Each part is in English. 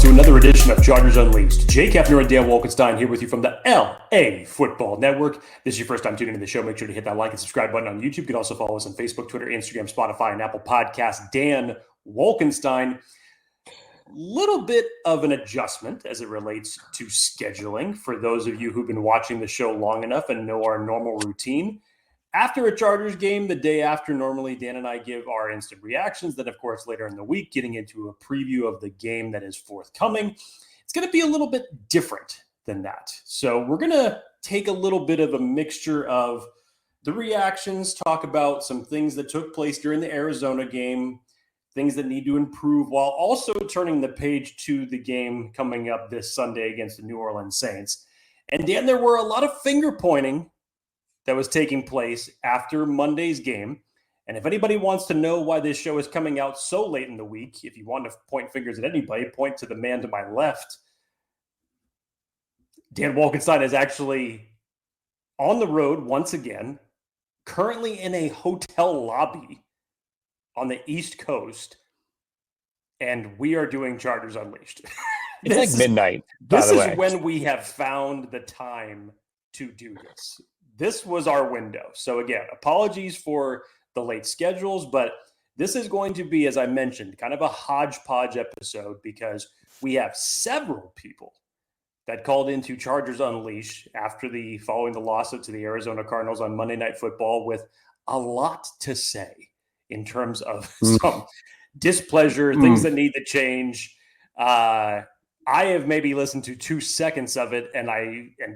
to another edition of Chargers Unleashed. Jake Hefner and Daiyan Wolkenstein here with you from the LAFB Network. If this is your first time tuning into the show, make sure to hit that like and subscribe button on YouTube. You can also follow us on Facebook, Twitter, Instagram, Spotify, and Apple Podcasts. Daiyan Wolkenstein. Little bit of an adjustment as it relates to scheduling for those of you who've been watching the show long enough and know our normal routine. After a Chargers game, the day after, normally Dan and I give our instant reactions. Then, of course, later in the week, getting into a preview of the game that is forthcoming. It's going to be a little bit different than that. So we're going to take a little bit of a mixture of the reactions, talk about some things that took place during the Arizona game, things that need to improve, while also turning the page to the game coming up this Sunday against the New Orleans Saints. And Dan, there were a lot of finger pointing that was taking place after Monday's game. And if anybody wants to know why this show is coming out so late in the week, if you want to point fingers at anybody, point to the man to my left. Daiyan Wolkenstein is actually on the road once again, currently in a hotel lobby on the East Coast, and we are doing Chargers Unleashed. It's like midnight, by the way. This is when we have found the time to do this. This was our window. So again, apologies for the late schedules, but this is going to be, as I mentioned, kind of a hodgepodge episode because we have several people that called into Chargers Unleashed following the loss to the Arizona Cardinals on Monday Night Football with a lot to say in terms of some displeasure, things that need to change. I have maybe listened to 2 seconds of it, and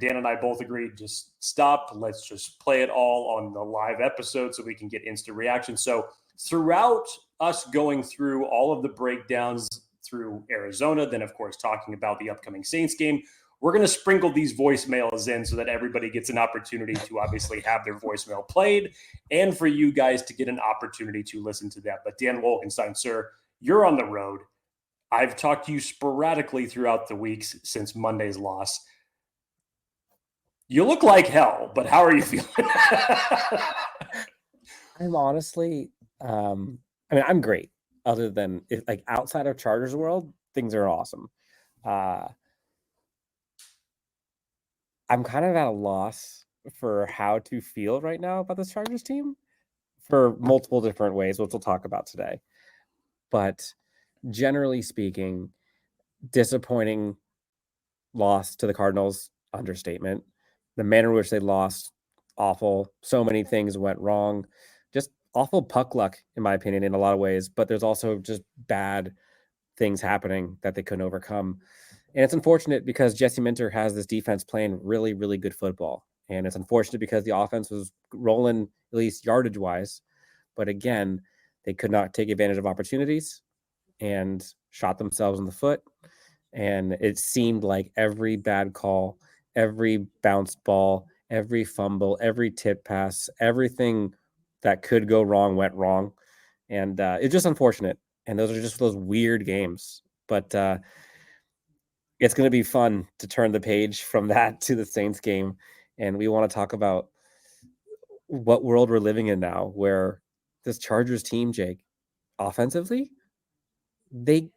Dan and I both agreed, just stop. Let's just play it all on the live episode so we can get instant reaction. So throughout us going through all of the breakdowns through Arizona, then of course talking about the upcoming Saints game, we're going to sprinkle these voicemails in so that everybody gets an opportunity to obviously have their voicemail played and for you guys to get an opportunity to listen to that. But Daiyan Wolkenstein, sir, you're on the road. I've talked to you sporadically throughout the weeks since Monday's loss. You look like hell, but how are you feeling? I'm honestly, I'm great. Other than outside of Chargers world, things are awesome. I'm kind of at a loss for how to feel right now about this Chargers team for multiple different ways, which we'll talk about today. But generally speaking, disappointing loss to the Cardinals, understatement. The manner in which they lost, awful. So many things went wrong. Just awful puck luck, in my opinion, in a lot of ways. But there's also just bad things happening that they couldn't overcome. And it's unfortunate because Jesse Minter has this defense playing really, really good football. And it's unfortunate because the offense was rolling, at least yardage-wise. But again, they could not take advantage of opportunities and shot themselves in the foot. And it seemed like every bad call, every bounced ball, every fumble, every tip pass, everything that could go wrong went wrong. And it's just unfortunate. And those are just those weird games. But it's going to be fun to turn the page from that to the Saints game. And we want to talk about what world we're living in now, where this Chargers team, Jake, offensively, they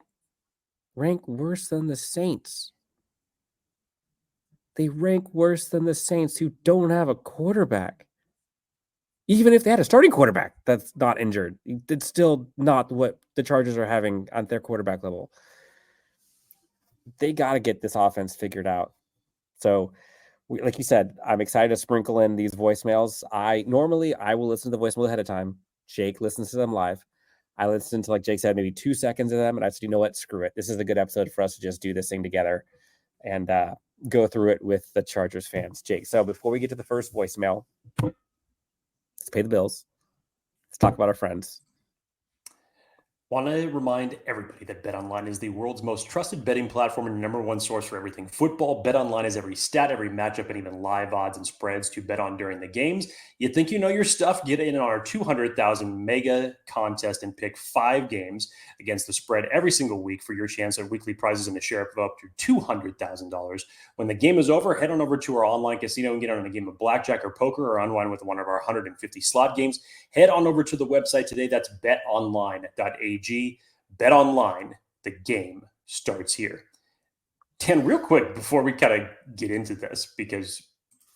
rank worse than the Saints. They rank worse than the Saints, who don't have a quarterback. Even if they had a starting quarterback that's not injured, it's still not what the Chargers are having at their quarterback level. They got to get this offense figured out. So, like you said, I'm excited to sprinkle in these voicemails. I will listen to the voicemail ahead of time. Jake listens to them live. I listened to, like Jake said, maybe 2 seconds of them, and I said, you know what? Screw it. This is a good episode for us to just do this thing together and go through it with the Chargers fans. Jake, so before we get to the first voicemail, let's pay the bills. Let's talk about our friends. Want to remind everybody that BetOnline is the world's most trusted betting platform and number one source for everything football. BetOnline is every stat, every matchup, and even live odds and spreads to bet on during the games. You think you know your stuff? Get in on our 200,000 mega contest and pick 5 games against the spread every single week for your chance at weekly prizes and a share of up to $200,000. When the game is over, head on over to our online casino and get on a game of blackjack or poker or unwind with one of our 150 slot games. Head on over to the website today. That's betonline.ag. BetOnline, the game starts here. Dan, real quick before we kind of get into this, because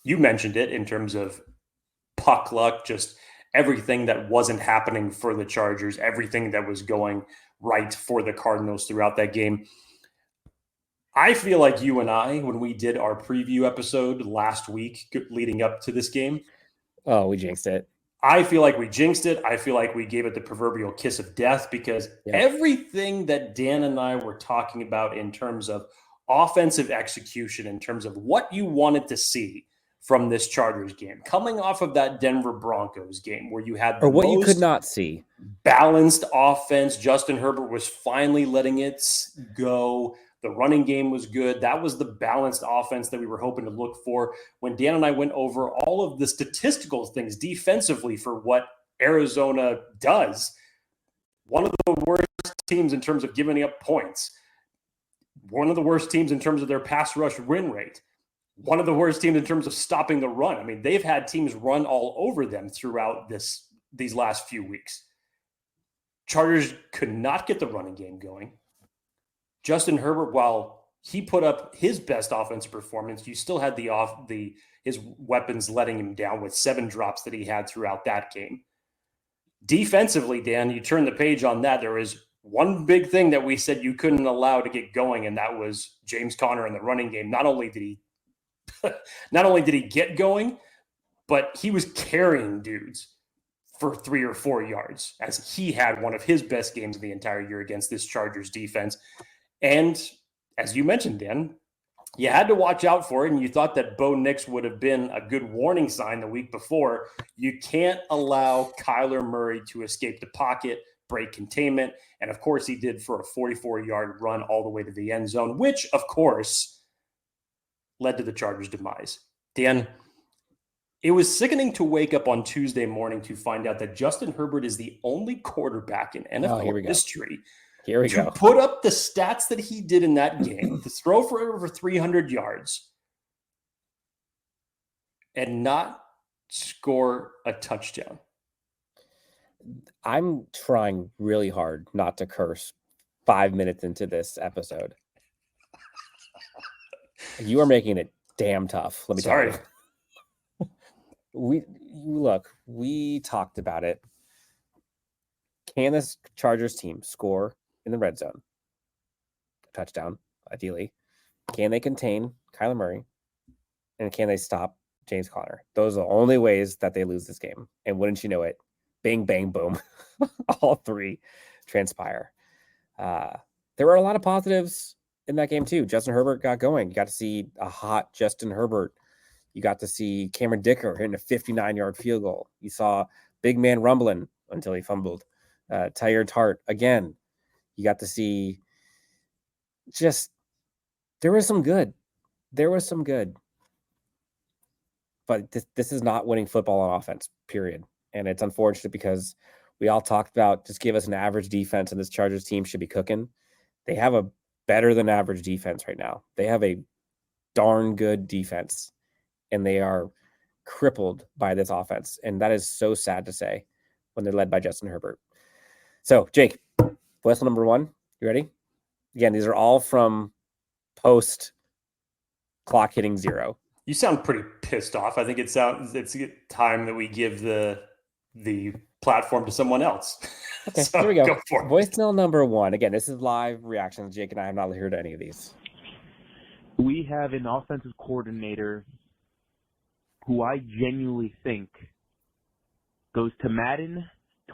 you mentioned it in terms of puck luck, just everything that wasn't happening for the Chargers, everything that was going right for the Cardinals throughout that game. I feel like you and I, when we did our preview episode last week leading up to this game, Oh, we jinxed it. I feel like we jinxed it. I feel like we gave it the proverbial kiss of death because everything that Dan and I were talking about in terms of offensive execution, in terms of what you wanted to see from this Chargers game, coming off of that Denver Broncos game where you had or what you could not see, balanced offense. Justin Herbert was finally letting it go. The running game was good. That was the balanced offense that we were hoping to look for. When Dan and I went over all of the statistical things defensively for what Arizona does, one of the worst teams in terms of giving up points, one of the worst teams in terms of their pass rush win rate, one of the worst teams in terms of stopping the run. I mean, they've had teams run all over them throughout these last few weeks. Chargers could not get the running game going. Justin Herbert, while he put up his best offensive performance, you still had his weapons letting him down with 7 drops that he had throughout that game. Defensively, Dan, you turn the page on that. There is one big thing that we said you couldn't allow to get going, and that was James Conner in the running game. Not only did he get going, but he was carrying dudes for 3 or 4 yards, as he had one of his best games of the entire year against this Chargers defense. And as you mentioned, Dan, you had to watch out for it, and you thought that Bo Nix would have been a good warning sign the week before. You can't allow Kyler Murray to escape the pocket, break containment, and of course he did for a 44-yard run all the way to the end zone, which, of course, led to the Chargers' demise. Dan, it was sickening to wake up on Tuesday morning to find out that Justin Herbert is the only quarterback in NFL history to put up the stats that he did in that game, to throw for over 300 yards and not score a touchdown. I'm trying really hard not to curse 5 minutes into this episode. You are making it damn tough. Let me tell you. We talked about it. Can this Chargers team score in the red zone? Touchdown, ideally. Can they contain Kyler Murray? And can they stop James Conner? Those are the only ways that they lose this game. And wouldn't you know it, bang, bang, boom. All 3 transpire. There were a lot of positives in that game too. Justin Herbert got going. You got to see a hot Justin Herbert. You got to see Cameron Dicker hitting a 59-yard field goal. You saw big man rumbling until he fumbled. Tyler Tart again. You got to see there was some good. But this is not winning football on offense, period. And it's unfortunate because we all talked about just give us an average defense and this Chargers team should be cooking. They have a better than average defense right now. They have a darn good defense, and they are crippled by this offense. And that is so sad to say when they're led by Justin Herbert. So, Jake, voicemail number 1. You ready? Again, these are all from post clock hitting 0. You sound pretty pissed off. I think it's time that we give the platform to someone else. Okay, so here we go. Voicemail number 1. Again, this is live reactions. Jake and I have not heard any of these. We have an offensive coordinator who I genuinely think goes to Madden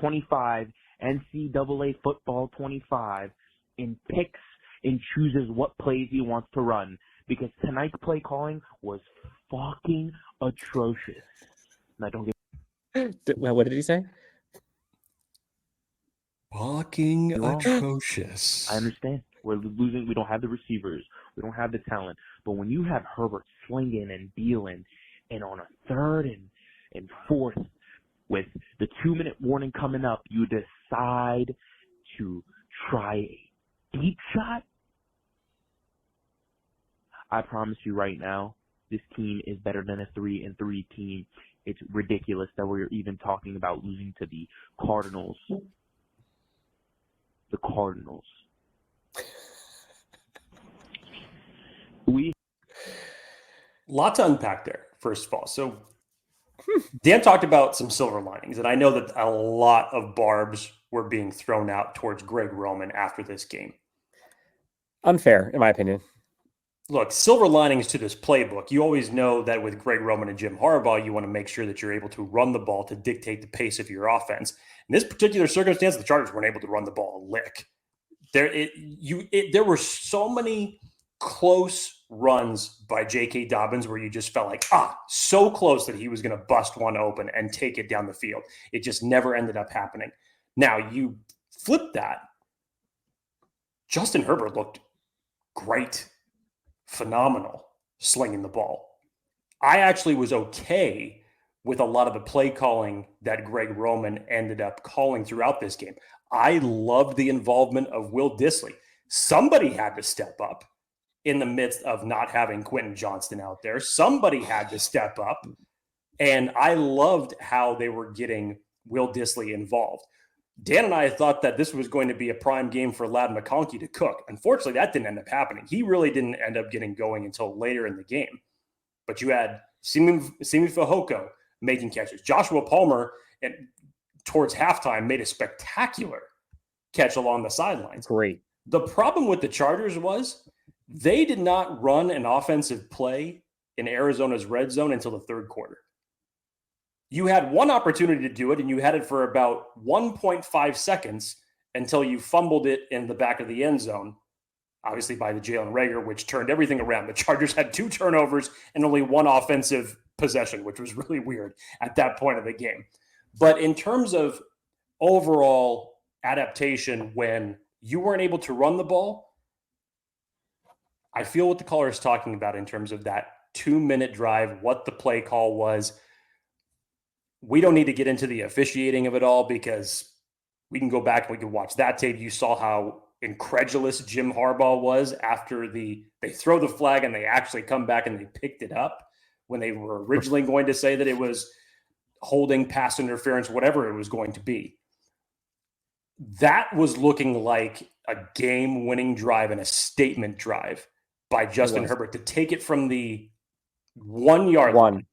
25, NCAA football 25, and picks and chooses what plays he wants to run. Because tonight's play calling was fucking atrocious. And I don't get. What did he say? Fucking atrocious. I understand. We're losing. We don't have the receivers. We don't have the talent. But when you have Herbert slinging and dealing, and on a 3rd and 4th, with the 2-minute warning coming up, you decide to try a deep shot. I promise you right now, this team is better than a 3-3 team. It's ridiculous that we're even talking about losing to the Cardinals. The Cardinals. Lot to unpack there, first of all. So Dan talked about some silver linings, and I know that a lot of barbs were being thrown out towards Greg Roman after this game. Unfair, in my opinion. Look, silver linings to this playbook. You always know that with Greg Roman and Jim Harbaugh, you want to make sure that you're able to run the ball to dictate the pace of your offense. In this particular circumstance, the Chargers weren't able to run the ball a lick. There were so many close runs by J.K. Dobbins where you just felt like, so close that he was going to bust one open and take it down the field. It just never ended up happening. Now, you flip that. Justin Herbert looked great, phenomenal, slinging the ball. I actually was okay with a lot of the play calling that Greg Roman ended up calling throughout this game. I loved the involvement of Will Dissly. Somebody had to step up in the midst of not having Quentin Johnston out there. Somebody had to step up. And I loved how they were getting Will Dissly involved. Dan and I thought that this was going to be a prime game for Ladd McConkey to cook. Unfortunately, that didn't end up happening. He really didn't end up getting going until later in the game. But you had Simi Fehoko making catches. Joshua Palmer, towards halftime, made a spectacular catch along the sidelines. Great. The problem with the Chargers was they did not run an offensive play in Arizona's red zone until the third quarter. You had one opportunity to do it, and you had it for about 1.5 seconds until you fumbled it in the back of the end zone, obviously by the Jalen Reagor, which turned everything around. The Chargers had 2 turnovers and only 1 offensive possession, which was really weird at that point of the game. But in terms of overall adaptation, when you weren't able to run the ball, I feel what the caller is talking about in terms of that 2-minute drive, what the play call was. We don't need to get into the officiating of it all because we can go back and we can watch that tape. You saw how incredulous Jim Harbaugh was after they throw the flag and they actually come back and they picked it up when they were originally going to say that it was holding, pass interference, whatever it was going to be. That was looking like a game-winning drive and a statement drive by Justin Herbert to take it from the 1-yard line.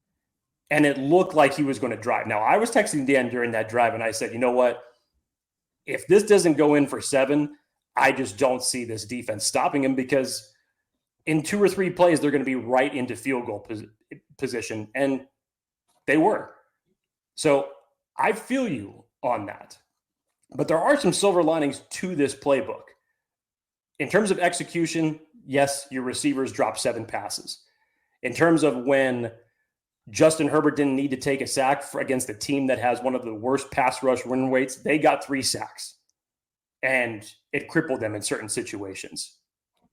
And it looked like he was going to drive. Now, I was texting Dan during that drive, and I said, you know what? If this doesn't go in for 7, I just don't see this defense stopping him because in 2 or 3 plays, they're going to be right into field goal position. And they were. So I feel you on that. But there are some silver linings to this playbook. In terms of execution, yes, your receivers dropped 7 passes. In terms of when Justin Herbert didn't need to take a sack against a team that has one of the worst pass rush win rates, they got 3 sacks. And it crippled them in certain situations.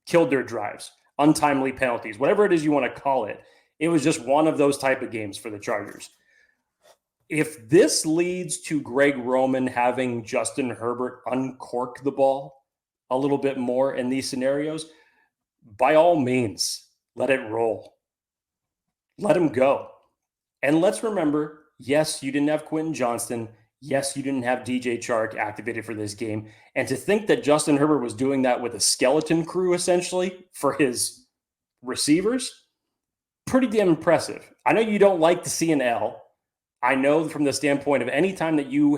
Killed their drives, untimely penalties, whatever it is you want to call it. It was just one of those type of games for the Chargers. If this leads to Greg Roman having Justin Herbert uncork the ball a little bit more in these scenarios, by all means, let it roll. Let him go. And let's remember, yes, you didn't have Quentin Johnston. Yes, you didn't have DJ Chark activated for this game. And to think that Justin Herbert was doing that with a skeleton crew, essentially, for his receivers, pretty damn impressive. I know you don't like to see an L. I know from the standpoint of any time that you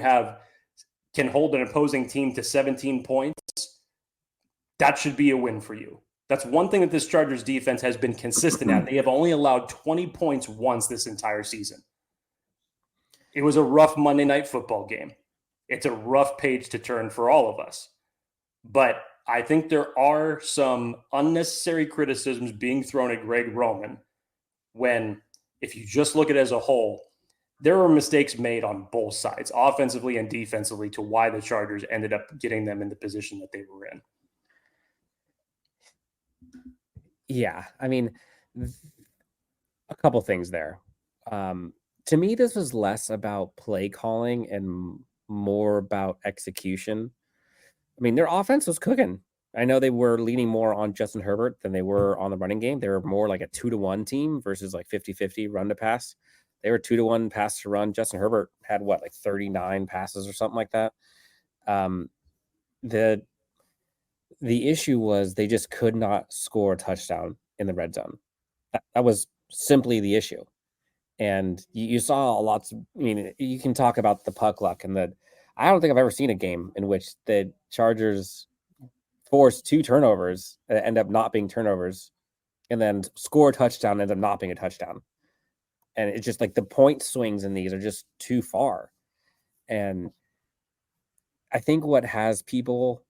can hold an opposing team to 17 points, that should be a win for you. That's one thing that this Chargers defense has been consistent at. They have only allowed 20 points once this entire season. It was a rough Monday Night Football game. It's a rough page to turn for all of us. But I think there are some unnecessary criticisms being thrown at Greg Roman when, if you just look at it as a whole, there were mistakes made on both sides, offensively and defensively, to why the Chargers ended up getting them in the position that they were in. Yeah, I mean, a couple things there. To me, this was less about play calling and more about execution. I mean, their offense was cooking. I know they were leaning more on Justin Herbert than they were on the running game. They were more like a 2-to-1 team versus like 50-50 run to pass. They were 2-to-1 pass to run. Justin Herbert had like 39 passes or something like that. The issue was they just could not score a touchdown in the red zone. That was simply the issue. And you saw lots of, I mean, you can talk about the puck luck and I don't think I've ever seen a game in which the Chargers force 2 turnovers that end up not being turnovers and then score a touchdown ends up not being a touchdown. And it's just like the point swings in these are just too far. And I think what has people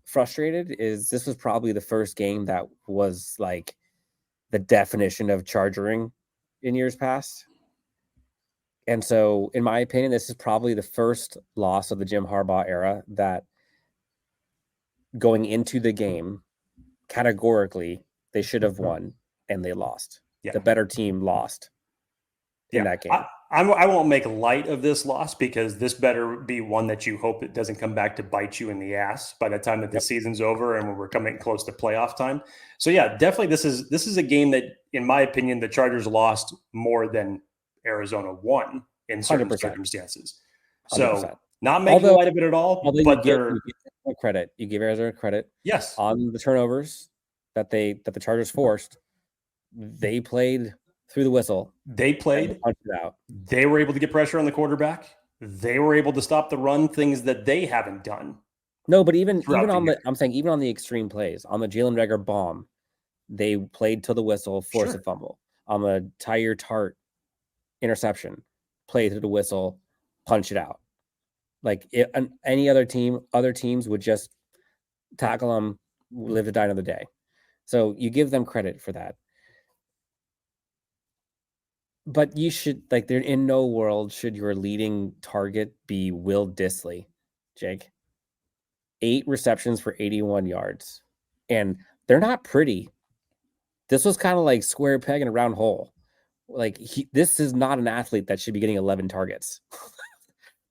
frustrated is this was probably the first game that was like the definition of chargering in years past. And so, in my opinion, this is probably the first loss of the Jim Harbaugh era that going into the game, categorically, they should have won and they lost. Yeah. The better team lost in that game. I won't make light of this loss because this better be one that you hope it doesn't come back to bite you in the ass by the time that the season's over and when we're coming close to playoff time. So yeah, definitely this is a game that, in my opinion, the Chargers lost more than Arizona won in certain 100%. circumstances. 100%. So not making light of it at all, but you give credit. You give Arizona credit. Yes. On the turnovers that the Chargers forced, they played through the whistle. They played. Punched it out. They were able to get pressure on the quarterback. They were able to stop the run, things that they haven't done. No, but even on the extreme plays, on the Jalen Reagor bomb, they played till the whistle, forced a fumble. On the Tyre Tart interception, play through the whistle, punch it out. Like any other teams would just tackle them, live to die another day. So you give them credit for that. But you should, like, there in no world should your leading target be Will Dissly, Jake. 8 receptions for 81 yards. And they're not pretty. This was kind of like square peg in a round hole. Like, this is not an athlete that should be getting 11 targets.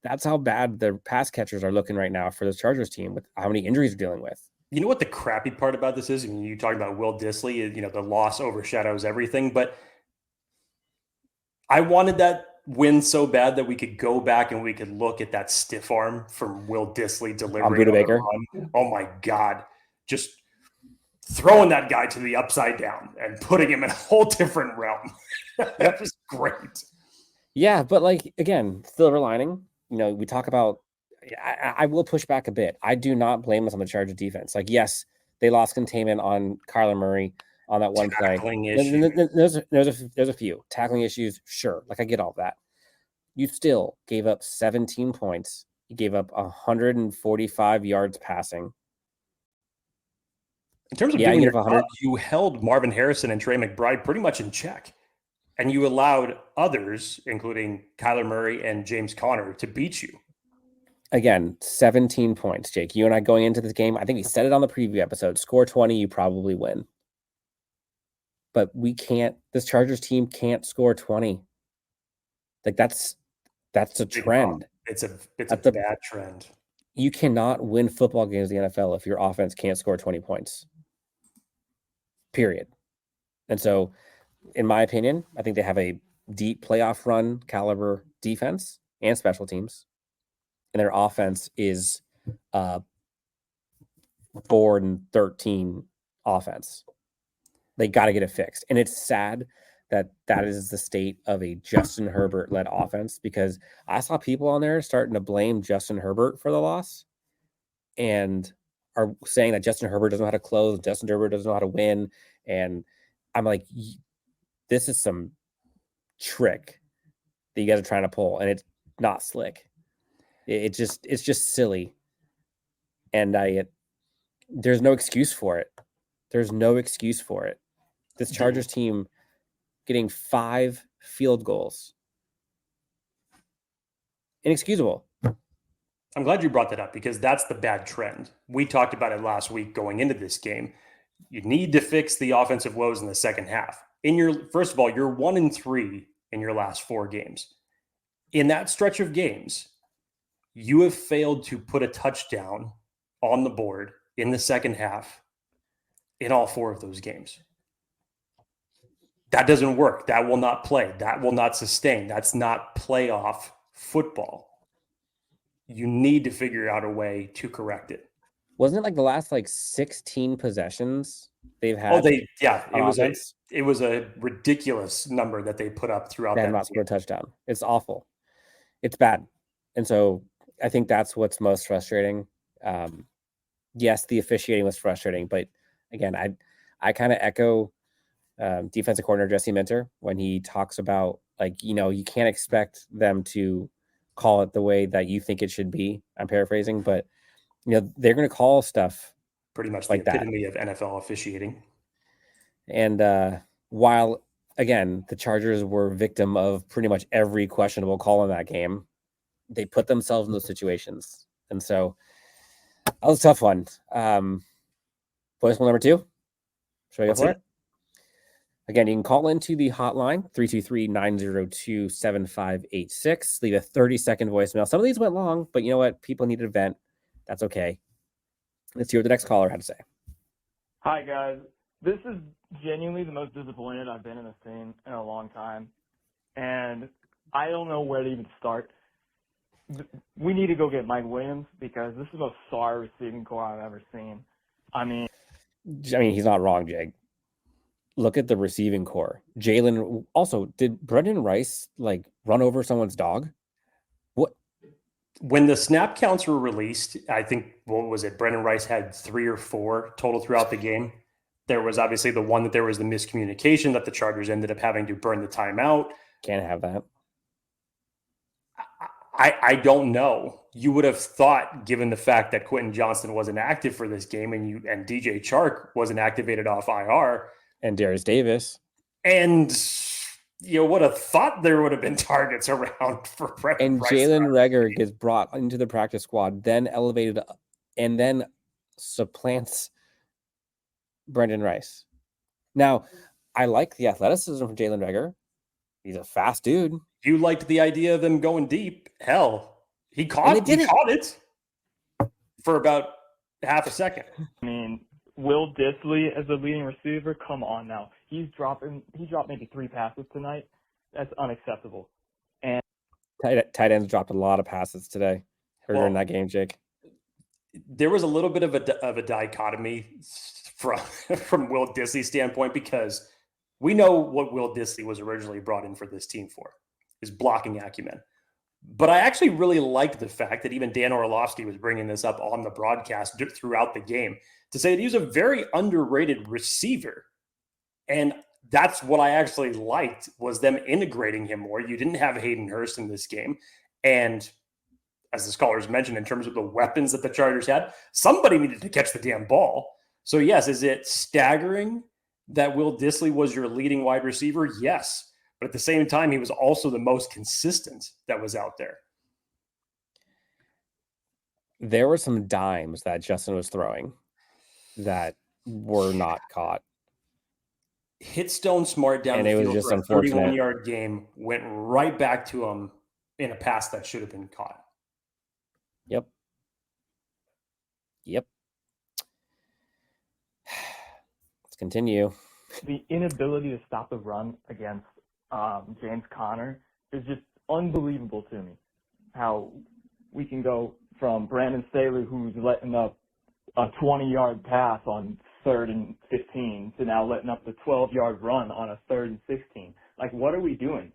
That's how bad the pass catchers are looking right now for the Chargers team with how many injuries they're dealing with. You know what the crappy part about this is? I mean, you talk about Will Dissly, the loss overshadows everything, but I wanted that win so bad that we could go back and we could look at that stiff arm from Will Dissly delivering on Baker. Run. Oh my God. Just throwing that guy to the upside down and putting him in a whole different realm. That was great. Yeah, but like, again, silver lining, we talk about, I will push back a bit. I do not blame us on the Chargers defense. Like, yes, they lost containment on Kyler Murray on that one play. There's a few tackling issues. Sure. Like, I get all that. You still gave up 17 points. You gave up 145 yards passing. In terms of doing your job, you held Marvin Harrison and Trey McBride pretty much in check. And you allowed others, including Kyler Murray and James Conner, to beat you. Again, 17 points, Jake. You and I going into this game, I think we said it on the preview episode. Score 20, you probably win. But this Chargers team can't score 20. Like, that's a trend. It's a bad trend. You cannot win football games in the NFL if your offense can't score 20 points. Period. And so, in my opinion, I think they have a deep playoff run caliber defense and special teams. And their offense is 4-13 offense. They got to get it fixed. And it's sad that is the state of a Justin Herbert-led offense, because I saw people on there starting to blame Justin Herbert for the loss and are saying that Justin Herbert doesn't know how to close, Justin Herbert doesn't know how to win. And I'm like, this is some trick that you guys are trying to pull, and it's not slick. It's just silly. And there's no excuse for it. There's no excuse for it. This Chargers team getting 5 field goals. Inexcusable. I'm glad you brought that up, because that's the bad trend. We talked about it last week going into this game. You need to fix the offensive woes in the second half. First of all, you're 1-3 in your last 4 games. In that stretch of games, you have failed to put a touchdown on the board in the second half in all 4 of those games. That doesn't work. That will not play. That will not sustain. That's not playoff football. You need to figure out a way to correct it. Wasn't it like the last 16 possessions they've had? It was a ridiculous number that they put up throughout They that have not game. scored a touchdown. It's awful. It's bad. And so I think that's what's most frustrating. Yes, the officiating was frustrating, but again, I kind of echo defensive coordinator Jesse Minter when he talks about you can't expect them to call it the way that you think it should be. I'm paraphrasing, but they're going to call stuff pretty much like the epitome of NFL officiating. And while again the Chargers were victim of pretty much every questionable call in that game, they put themselves in those situations, and so that was a tough one. Voicemail number 2. Should I go for it? Again, you can call into the hotline, 323-902-7586. Leave a 30-second voicemail. Some of these went long, but you know what? People need to vent. That's okay. Let's hear what the next caller had to say. Hi, guys. This is genuinely the most disappointed I've been in a scene in a long time, and I don't know where to even start. We need to go get Mike Williams because this is the most sorry receiving core I've ever seen. I mean, he's not wrong, Jake. Look at the receiving core. Jalen. Also, did Brendan Rice run over someone's dog? What? When the snap counts were released, I think, what was it? Brendan Rice had 3 or 4 total throughout the game. There was obviously the one that there was the miscommunication that the Chargers ended up having to burn the timeout. Can't have that. I don't know. You would have thought, given the fact that Quentin Johnston wasn't active for this game and DJ Chark wasn't activated off IR, and Darius Davis, and would have thought there would have been targets around for Brendan Rice. And Jalen Reagor gets brought into the practice squad, then elevated, and then supplants Brendan Rice. Now, I like the athleticism from Jalen Reagor. He's a fast dude. You liked the idea of them going deep. Hell, he caught it for about half a second. I mean, Will Dissly as the leading receiver, come on now. He dropped maybe 3 passes tonight. That's unacceptable. And tight ends dropped a lot of passes today during that game, Jake. There was a little bit of a dichotomy from Will Dissly's standpoint, because we know what Will Dissly was originally brought in for this team for, his blocking acumen. But I actually really liked the fact that even Dan Orlovsky was bringing this up on the broadcast throughout the game to say that he was a very underrated receiver. And that's what I actually liked, was them integrating him more. You didn't have Hayden Hurst in this game. And as the scholars mentioned, in terms of the weapons that the Chargers had, somebody needed to catch the damn ball. So yes, is it staggering that Will Dissly was your leading wide receiver? Yes. But at the same time, he was also the most consistent that was out there. There were some dimes that Justin was throwing that were not caught. Hit Stone Smart down the field for a 31-yard game, went right back to him in a pass that should have been caught. Yep. Let's continue. The inability to stop the run against James Conner is just unbelievable to me. How we can go from Brandon Staley, who's letting up a 20-yard pass on 3rd and 15, to now letting up the 12-yard run on a 3rd and 16. What are we doing?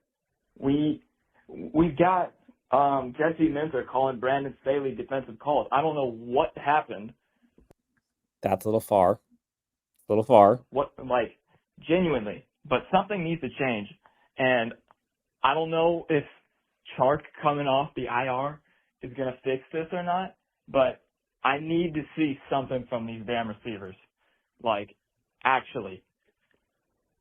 We've got Jesse Minter calling Brandon Staley defensive calls. I don't know what happened. That's a little far. What, genuinely. But something needs to change. And I don't know if Chark coming off the IR is going to fix this or not, but I need to see something from these damn receivers. Actually.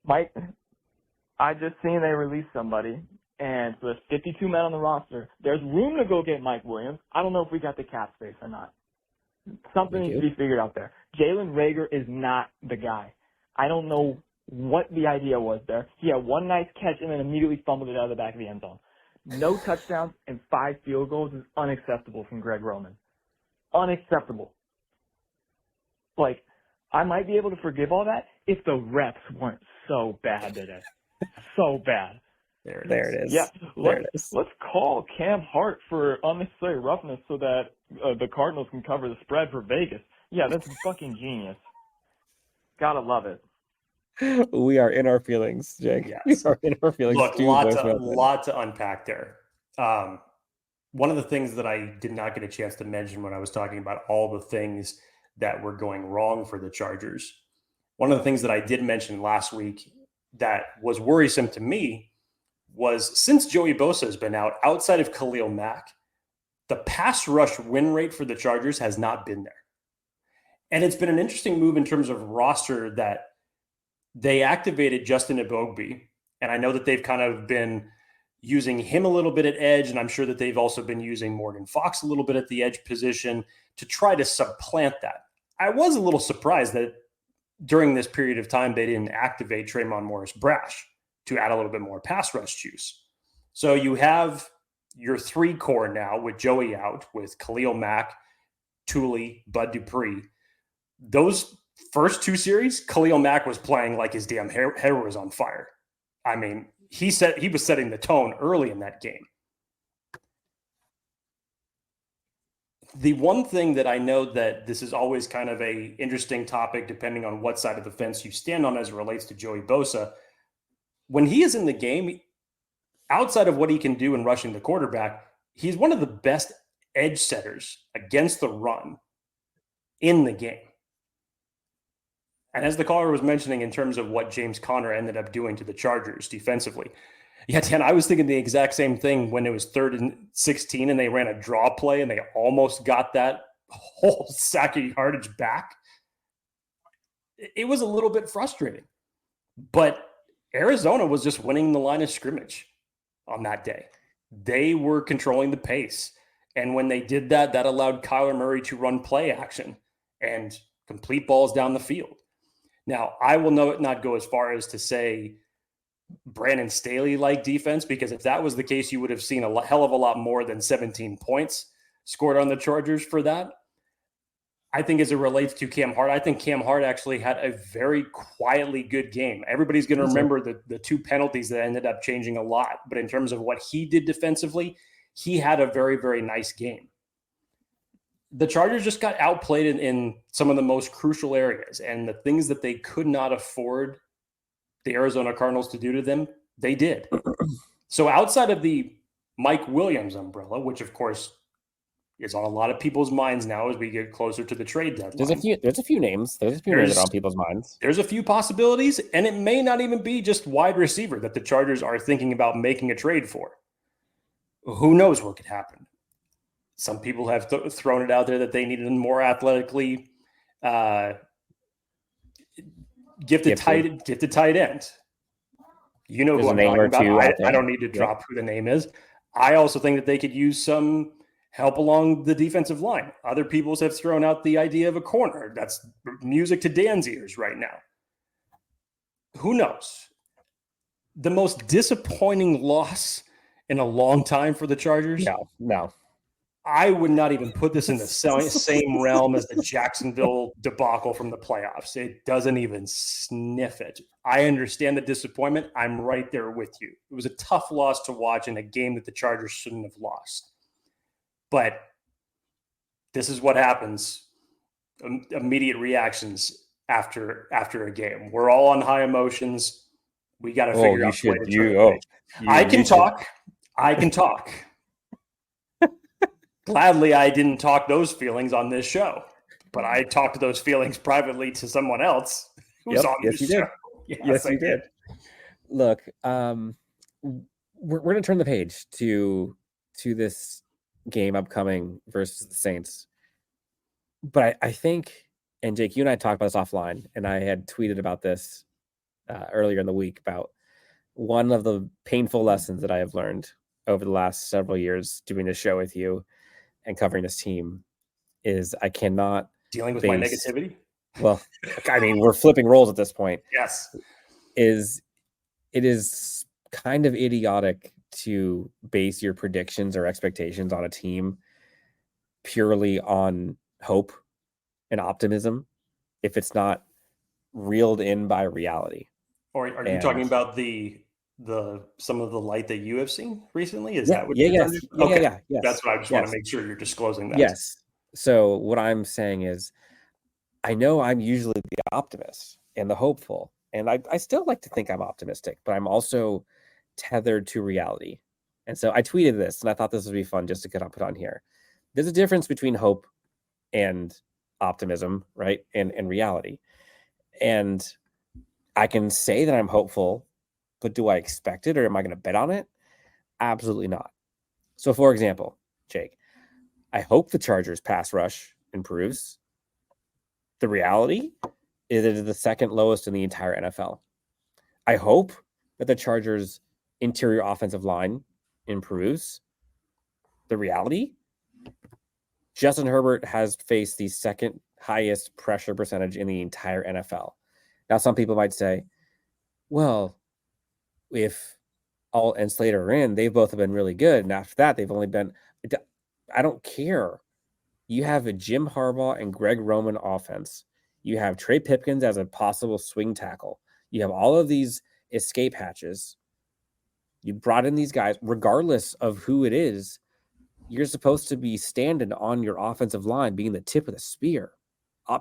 I just seen they released somebody, and so there's 52 men on the roster. There's room to go get Mike Williams. I don't know if we got the cap space or not. Something needs to be figured out there. Jalen Reagor is not the guy. I don't know what the idea was there. He had one nice catch and then immediately fumbled it out of the back of the end zone. No touchdowns and 5 field goals is unacceptable from Greg Roman. Unacceptable. I might be able to forgive all that if the reps weren't so bad today. So bad. There it is. Yeah, let's call Cam Hart for unnecessary roughness so that the Cardinals can cover the spread for Vegas. Yeah, that's fucking genius. Gotta love it. We are in our feelings, Jake. Yes. We are in our feelings. Look, Two lot voicemails in. to unpack there. One of the things that I did not get a chance to mention when I was talking about all the things that were going wrong for the Chargers, one of the things that I did mention last week that was worrisome to me was since Joey Bosa has been out, outside of Khalil Mack, the pass rush win rate for the Chargers has not been there. And it's been an interesting move in terms of roster that they activated Justin Ebogbe, and I know that they've kind of been using him a little bit at edge, and I'm sure that they've also been using Morgan Fox a little bit at the edge position to try to supplant that. I was a little surprised that during this period of time they didn't activate Tremont Morris-Brash to add a little bit more pass rush juice. So you have your three core now with Joey out, with Khalil Mack, Tuli, Bud Dupree. Those first two series, Khalil Mack was playing like his damn hair was on fire. I mean, he was setting the tone early in that game. The one thing that I know that this is always kind of a interesting topic, depending on what side of the fence you stand on as it relates to Joey Bosa, when he is in the game, outside of what he can do in rushing the quarterback, he's one of the best edge setters against the run in the game. And as the caller was mentioning in terms of what James Conner ended up doing to the Chargers defensively, yeah, Dan, I was thinking the exact same thing when it was 3rd and 16 and they ran a draw play and they almost got that whole sack of yardage back. It was a little bit frustrating. But Arizona was just winning the line of scrimmage on that day. They were controlling the pace. And when they did that, that allowed Kyler Murray to run play action and complete balls down the field. Now, I will not go as far as to say Brandon Staley-like defense, because if that was the case, you would have seen a hell of a lot more than 17 points scored on the Chargers for that. I think as it relates to Cam Hart, I think Cam Hart actually had a very quietly good game. Everybody's going to remember the two penalties that ended up changing a lot. But in terms of what he did defensively, he had a very, very nice game. The Chargers just got outplayed in some of the most crucial areas, and the things that they could not afford the Arizona Cardinals to do to them, they did. So outside of the Mike Williams umbrella, which of course is on a lot of people's minds now as we get closer to the trade deadline. There's a few names. There's a few names that are on people's minds. There's a few possibilities, and it may not even be just wide receiver that the Chargers are thinking about making a trade for. Who knows what could happen? Some people have thrown it out there that they needed a more athletically gifted tight end. You know who I'm talking about. I don't need to drop who the name is. I also think that they could use some help along the defensive line. Other people have thrown out the idea of a corner. That's music to Dan's ears right now. Who knows? The most disappointing loss in a long time for the Chargers? No. I would not even put this in the same realm as the Jacksonville debacle from the playoffs. It doesn't even sniff it. I understand the disappointment. I'm right there with you. It was a tough loss to watch in a game that the Chargers shouldn't have lost. But this is what happens. Immediate reactions after a game. We're all on high emotions. We got to figure out a way to trade. I can talk. Gladly, I didn't talk those feelings on this show, but I talked those feelings privately to someone else who's on this show. Yes, you did. Look, we're going to turn the page to this game upcoming versus the Saints. But I think, and Jake, you and I talked about this offline, and I had tweeted about this earlier in the week about one of the painful lessons that I have learned over the last several years doing this show with you and covering this team is I cannot dealing with my negativity. Well, I mean, we're flipping roles at this point. Yes. It is kind of idiotic to base your predictions or expectations on a team purely on hope and optimism if it's not reeled in by reality. Or are you talking about the some of the light that you have seen recently? Is that what yes. Okay. Yes. That's what I just want to make sure you're disclosing that. Yes. So what I'm saying is I know I'm usually the optimist and the hopeful, and I still like to think I'm optimistic, but I'm also tethered to reality. And so I tweeted this, and I thought this would be fun just to put on here. There's a difference between hope and optimism, right? And reality. And I can say that I'm hopeful, but do I expect it, or am I going to bet on it? Absolutely not. So, for example, Jake, I hope the Chargers pass rush improves. The reality is it is the second lowest in the entire NFL. I hope that the Chargers' interior offensive line improves. The reality, Justin Herbert has faced the second highest pressure percentage in the entire NFL. Now, some people might say, well, if Alt and Slater are in, they've both been really good. And after that, they've only been, I don't care. You have a Jim Harbaugh and Greg Roman offense. You have Trey Pipkins as a possible swing tackle. You have all of these escape hatches. You brought in these guys, regardless of who it is. You're supposed to be standing on your offensive line, being the tip of the spear,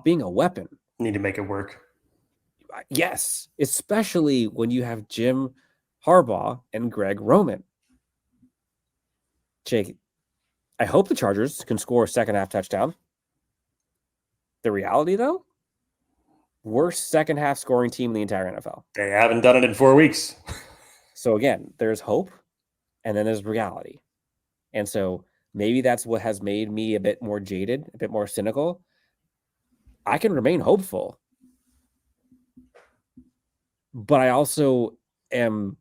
being a weapon. Need to make it work. Yes, especially when you have Jim Harbaugh and Greg Roman. Jake, I hope the Chargers can score a second half touchdown. The reality, though, worst second half scoring team in the entire NFL. They haven't done it in 4 weeks. So again, there's hope, and then there's reality. And so maybe that's what has made me a bit more jaded, a bit more cynical. I can remain hopeful, but I also am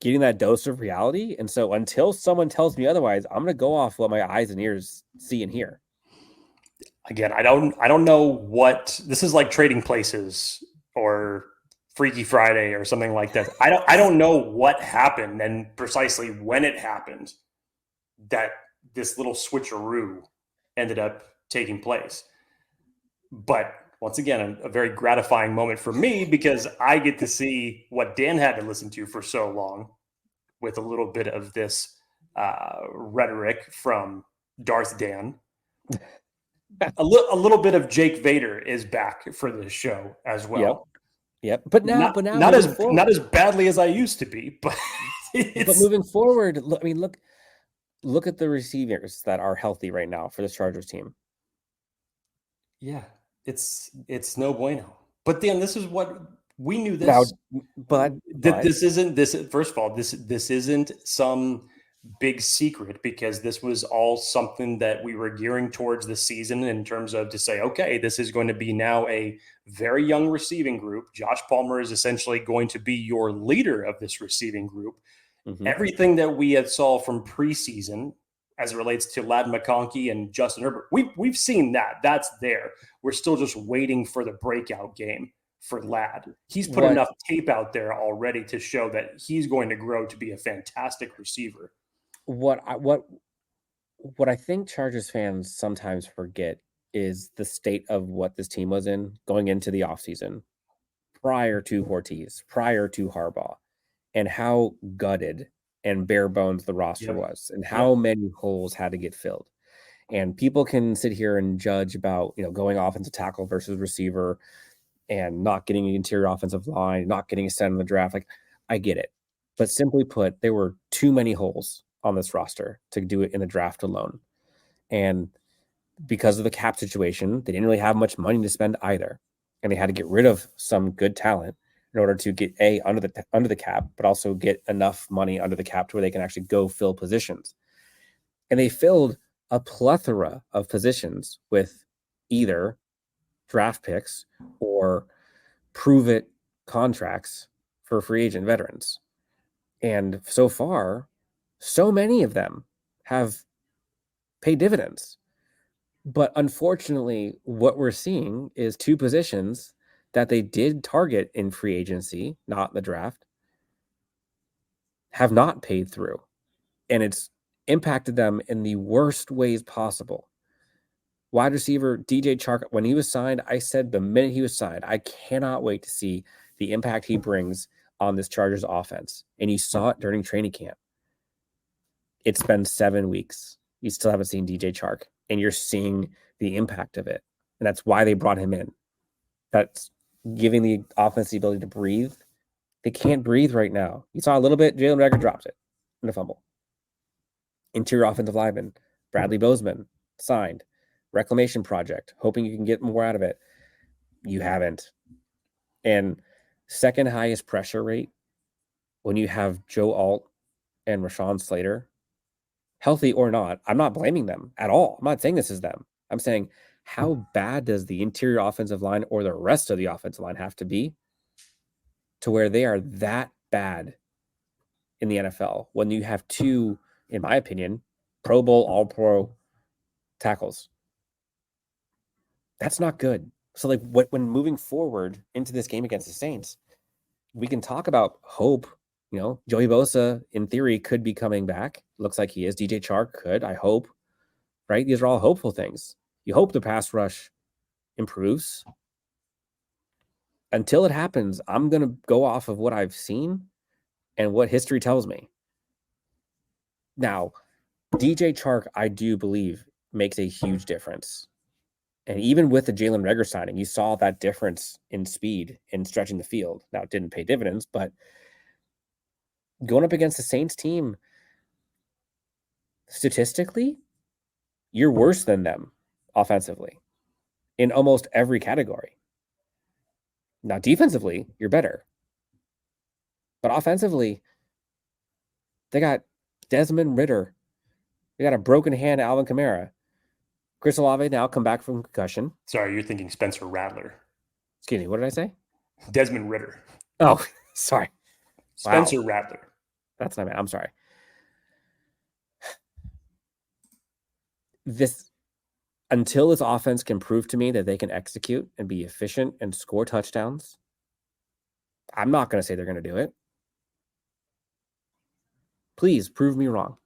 getting that dose of reality. And so until someone tells me otherwise, I'm going to go off what my eyes and ears see and hear. Again, I don't know what this is, like trading places or Freaky Friday or something like that. I don't know what happened and precisely when it happened that this little switcheroo ended up taking place. But once again, a very gratifying moment for me because I get to see what Dan had to listen to for so long with a little bit of this rhetoric from Darth Dan. A little bit of Jake Vader is back for this show as well. Yep. But now, not as badly as I used to be, but moving forward, I mean, look at the receivers that are healthy right now for this Chargers team. Yeah, it's no bueno. But Dan, this is what we knew. This, now, but this isn't this. First of all, this isn't some big secret because this was all something that we were gearing towards this season in terms of to say, okay, this is going to be now a very young receiving group. Josh Palmer is essentially going to be your leader of this receiving group. Mm-hmm. Everything that we had saw from preseason as it relates to Ladd McConkey and Justin Herbert, we've seen that. That's there. We're still just waiting for the breakout game for Ladd. He's put enough tape out there already to show that he's going to grow to be a fantastic receiver. What I think Chargers fans sometimes forget is the state of what this team was in going into the offseason prior to Ortiz, prior to Harbaugh, and how gutted and bare bones the roster was and how many holes had to get filled. And people can sit here and judge about, going offensive tackle versus receiver and not getting an interior offensive line, not getting a set in the draft. Like, I get it. But simply put, there were too many holes on this roster to do it in the draft alone. And because of the cap situation, they didn't really have much money to spend either. And they had to get rid of some good talent in order to get under the cap, but also get enough money under the cap to where they can actually go fill positions. And they filled a plethora of positions with either draft picks or prove it contracts for free agent veterans. And so far, so many of them have paid dividends. But unfortunately, what we're seeing is two positions that they did target in free agency, not in the draft, have not paid through. And it's impacted them in the worst ways possible. Wide receiver DJ Chark, when he was signed, I said the minute he was signed, I cannot wait to see the impact he brings on this Chargers offense. And you saw it during training camp. It's been 7 weeks. You still haven't seen DJ Chark, and you're seeing the impact of it. And that's why they brought him in. that's giving the offense the ability to breathe. They can't breathe right now. You saw a little bit. Jalen Reagor dropped it in a fumble. Interior offensive lineman Bradley Bozeman signed. Reclamation project, hoping you can get more out of it. You haven't. And second highest pressure rate when you have Joe Alt and Rashawn Slater, healthy or not. I'm not blaming them at all. I'm not saying this is them. I'm saying, how bad does the interior offensive line or the rest of the offensive line have to be to where they are that bad in the NFL when you have two, in my opinion, Pro Bowl, All-Pro tackles? That's not good. So, like, when moving forward into this game against the Saints, we can talk about hope. You know, Joey Bosa, in theory, could be coming back. Looks like he is. DJ Chark could, I hope. Right? These are all hopeful things. You hope the pass rush improves. Until it happens, I'm going to go off of what I've seen and what history tells me. Now, DJ Chark, I do believe, makes a huge difference. And even with the Jalen Reagor signing, you saw that difference in speed in stretching the field. Now, it didn't pay dividends, but going up against the Saints team, statistically, you're worse than them offensively in almost every category. Now, defensively, you're better. But offensively, they got Desmond Ridder. They got a broken hand, Alvin Kamara. Chris Olave now come back from concussion. Sorry, you're thinking Spencer Rattler. Excuse me, what did I say? Desmond Ridder. Oh, sorry. Spencer Wow. Rattler. That's not bad. I'm sorry. Until this offense can prove to me that they can execute and be efficient and score touchdowns, I'm not going to say they're going to do it. Please prove me wrong.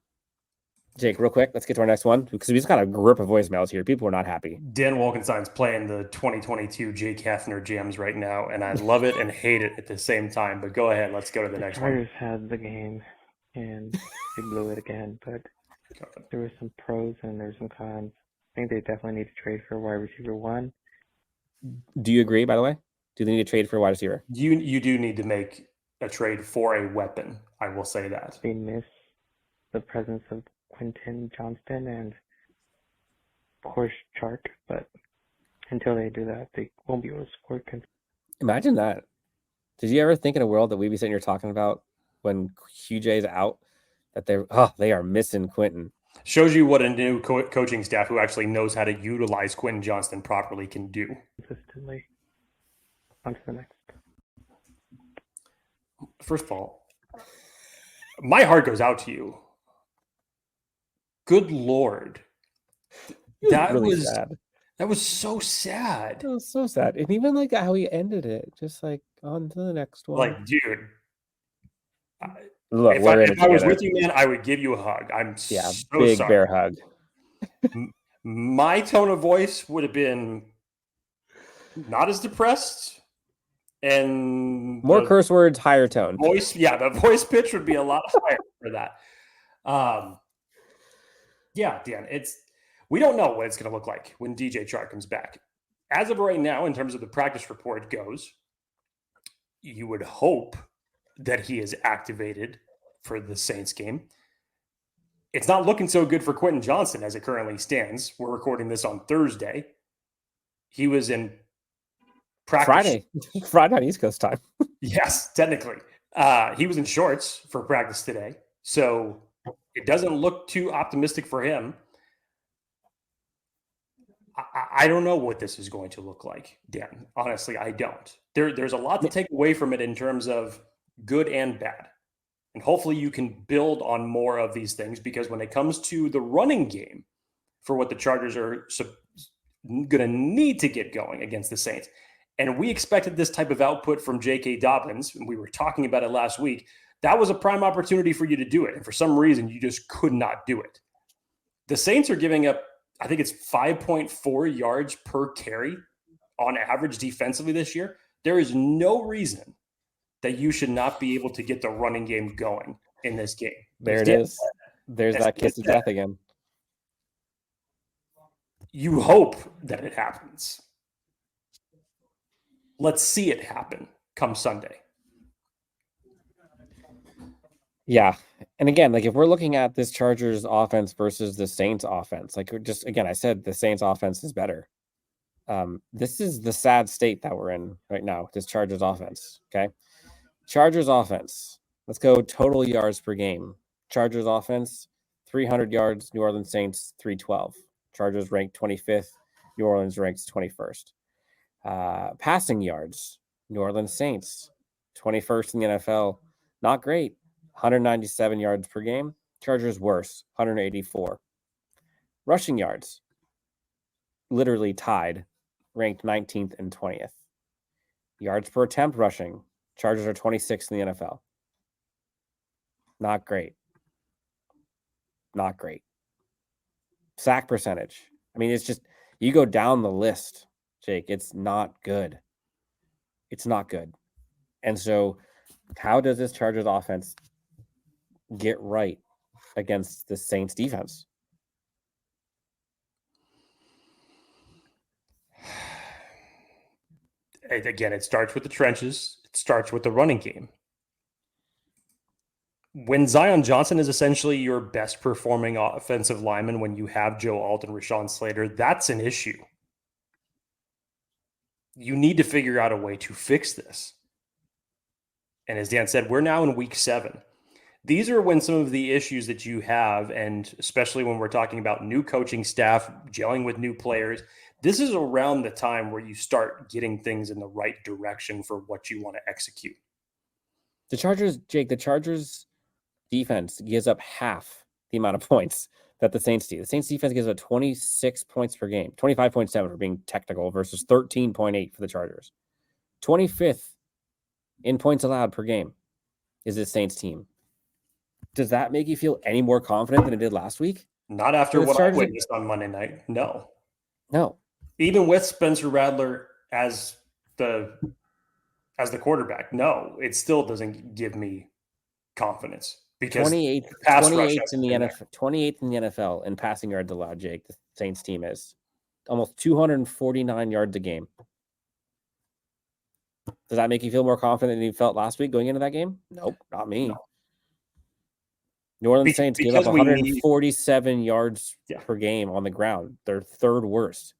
Jake, real quick, let's get to our next one because we just got a grip of voicemails here. People are not happy. Dan Wolkenstein's playing the 2022 Jake Hefner jams right now, and I love it and hate it at the same time. But go ahead, let's go to the next one. Chargers had the game, and they blew it again. But there were some pros and there were some cons. I think they definitely need to trade for wide receiver 1. Do you agree, by the way? Do they need to trade for a wide receiver? You do need to make a trade for a weapon. I will say that. They miss the presence of Quentin Johnston and, of course, Chark. But until they do that, they won't be able to score. Imagine that. Did you ever think in a world that we'd be sitting here talking about when QJ's out that they are missing Quentin? Shows you what a new coaching staff who actually knows how to utilize Quentin Johnston properly can do. Consistently. On to the next. First of all, my heart goes out to you. Good Lord. That really was sad. That was so sad. It was so sad. And even like how he ended it, just like on to the next one. Like, dude. Look, if I was with you, man, I would give you a hug. I'm so big sorry. bear hug. My tone of voice would have been not as depressed and more curse words, higher tone. The voice pitch would be a lot higher for that. Dan, we don't know what it's going to look like when DJ Chark comes back. As of right now, in terms of the practice report goes, you would hope that he is activated for the Saints game. It's not looking so good for Quentin Johnston as it currently stands. We're recording this on Thursday. He was in practice. Friday on East Coast time. Yes, technically. He was in shorts for practice today. So it doesn't look too optimistic for him. I don't know what this is going to look like, Dan. Honestly, I don't. There's a lot to take away from it in terms of good and bad. And hopefully you can build on more of these things because when it comes to the running game for what the Chargers are going to need to get going against the Saints, and we expected this type of output from J.K. Dobbins, and we were talking about it last week, that was a prime opportunity for you to do it. And for some reason, you just could not do it. The Saints are giving up, I think it's 5.4 yards per carry on average defensively this year. There is no reason that you should not be able to get the running game going in this game. There it is. There's that kiss of death again. You hope that it happens. Let's see it happen come Sunday. Yeah. And again, like if we're looking at this Chargers offense versus the Saints offense, like just again, I said the Saints offense is better. This is the sad state that we're in right now, this Chargers offense. Okay. Chargers offense. Let's go total yards per game. Chargers offense, 300 yards. New Orleans Saints, 312. Chargers ranked 25th. New Orleans ranks 21st. Passing yards. New Orleans Saints, 21st in the NFL. Not great. 197 yards per game. Chargers worse, 184. Rushing yards. Literally tied. Ranked 19th and 20th. Yards per attempt rushing. Chargers are 26th in the NFL. Not great. Not great. Sack percentage. I mean, it's just, you go down the list, Jake, it's not good. It's not good. And so how does this Chargers offense get right against the Saints defense? Again, it starts with the trenches. It starts with the running game. When Daiyan Johnson is essentially your best performing offensive lineman, when you have Joe Alt and Rashawn Slater, that's an issue. You need to figure out a way to fix this. And as Dan said, we're now in week 7. These are when some of the issues that you have, and especially when we're talking about new coaching staff, gelling with new players, this is around the time where you start getting things in the right direction for what you want to execute. The Chargers defense gives up half the amount of points that the Saints do. The Saints defense gives up 26 points per game, 25.7 for being technical versus 13.8 for the Chargers. 25th in points allowed per game is this Saints team. Does that make you feel any more confident than it did last week? Not after what I witnessed on Monday night. No. Even with Spencer Rattler as the quarterback, no, it still doesn't give me confidence because 28th in the NFL in passing yards allowed. Jake, the Saints team is almost 249 yards a game. Does that make you feel more confident than you felt last week going into that game? Nope, not me. No. New Orleans Saints gave up 147 yards per game on the ground. They're fourth worst.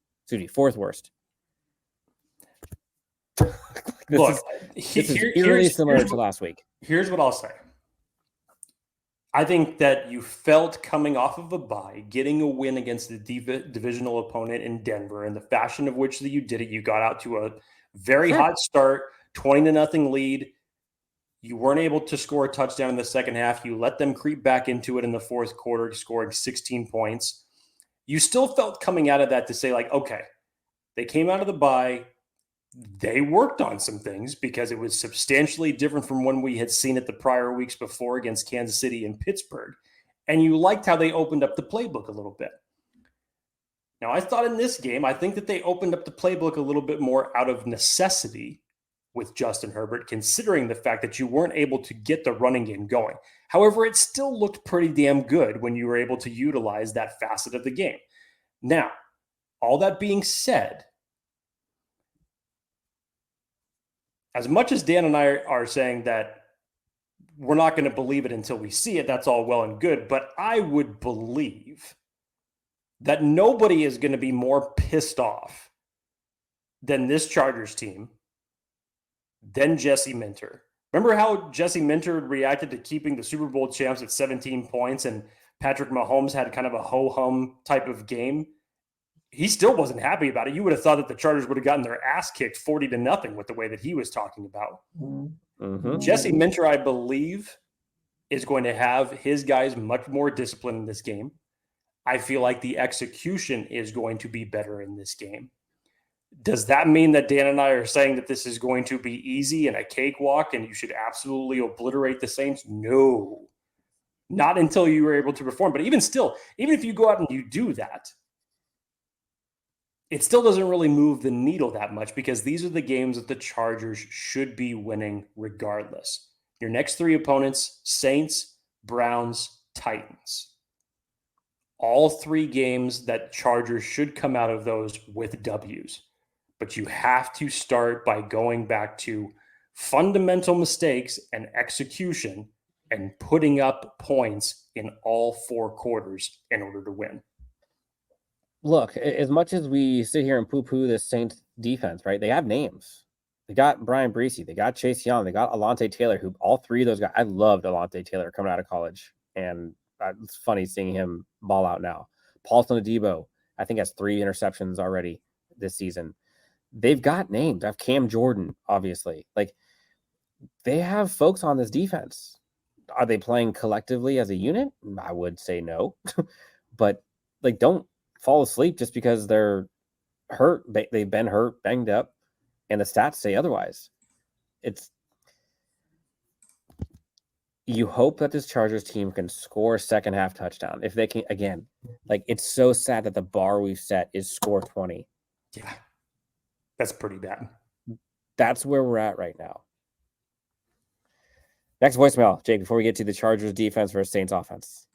This is eerily similar to last week. Here's what I'll say. I think that you felt coming off of a bye, getting a win against the divisional opponent in Denver, and the fashion of which that you did it, you got out to a very hot start, 20-0 lead. You weren't able to score a touchdown in the second half. You let them creep back into it in the fourth quarter, scoring 16 points. You still felt coming out of that to say, like, okay, they came out of the bye. They worked on some things because it was substantially different from when we had seen it the prior weeks before against Kansas City and Pittsburgh. And you liked how they opened up the playbook a little bit. Now, I thought in this game, I think that they opened up the playbook a little bit more out of necessity with Justin Herbert, considering the fact that you weren't able to get the running game going. However, it still looked pretty damn good when you were able to utilize that facet of the game. Now, all that being said, as much as Dan and I are saying that we're not going to believe it until we see it, that's all well and good, but I would believe that nobody is going to be more pissed off than this Chargers team, than Jesse Minter. Remember how Jesse Minter reacted to keeping the Super Bowl champs at 17 points and Patrick Mahomes had kind of a ho-hum type of game? He still wasn't happy about it. You would have thought that the Chargers would have gotten their ass kicked 40-0 with the way that he was talking about. Mm-hmm. Jesse Minter, I believe, is going to have his guys much more disciplined in this game. I feel like the execution is going to be better in this game. Does that mean that Dan and I are saying that this is going to be easy and a cakewalk and you should absolutely obliterate the Saints? No, not until you were able to perform. But even still, even if you go out and you do that, it still doesn't really move the needle that much because these are the games that the Chargers should be winning regardless. Your next 3 opponents, Saints, Browns, Titans. All 3 games that Chargers should come out of those with W's. but you have to start by going back to fundamental mistakes and execution and putting up points in all 4 quarters in order to win. Look, as much as we sit here and poo-poo this Saints defense, right? They have names. They got Brian Breesy. They got Chase Young. They got Alante Taylor, who all 3 of those guys, I loved Alante Taylor coming out of college. And it's funny seeing him ball out now. Paulson Adebo, I think, has 3 interceptions already this season. They've got names. They have Cam Jordan, obviously. Like, they have folks on this defense. Are they playing collectively as a unit? I would say no. But, like, don't fall asleep just because they're hurt. They've been hurt, banged up, and the stats say otherwise. You hope that this Chargers team can score a second half touchdown. If they can, again, like, it's so sad that the bar we've set is score 20. Yeah, that's pretty bad. That's where we're at right now. Next voicemail, Jake, before we get to the Chargers defense versus Saints offense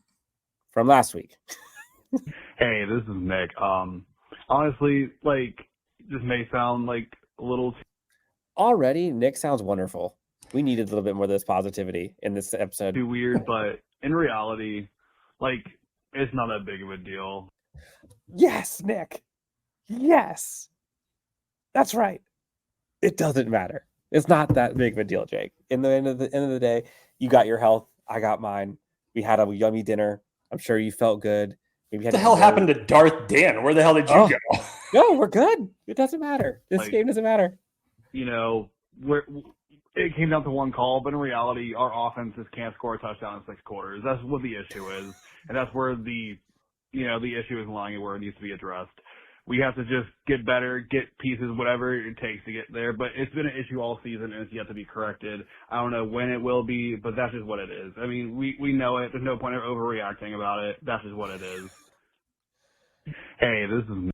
from last week. Hey, this is Nick. Honestly, like, this may sound like a little Already, Nick sounds wonderful. We needed a little bit more of this positivity in this episode. too weird, but in reality, like, it's not that big of a deal. Yes, Nick. Yes. That's right. It doesn't matter. It's not that big of a deal, Jake. In the end of the day, you got your health. I got mine. We had a yummy dinner. I'm sure you felt good. Maybe What the hell happened to Darth Dan? Where the hell did you go? No, we're good. It doesn't matter. This Like, game doesn't matter. You know, it came down to one call, but in reality, our offenses can't score a touchdown in 6 quarters. That's what the issue is, and that's where the issue is lying and where it needs to be addressed. We have to just get better, get pieces, whatever it takes to get there. But it's been an issue all season, and it's yet to be corrected. I don't know when it will be, but that's just what it is. I mean, we know it. There's no point in overreacting about it. That's just what it is. Hey, this is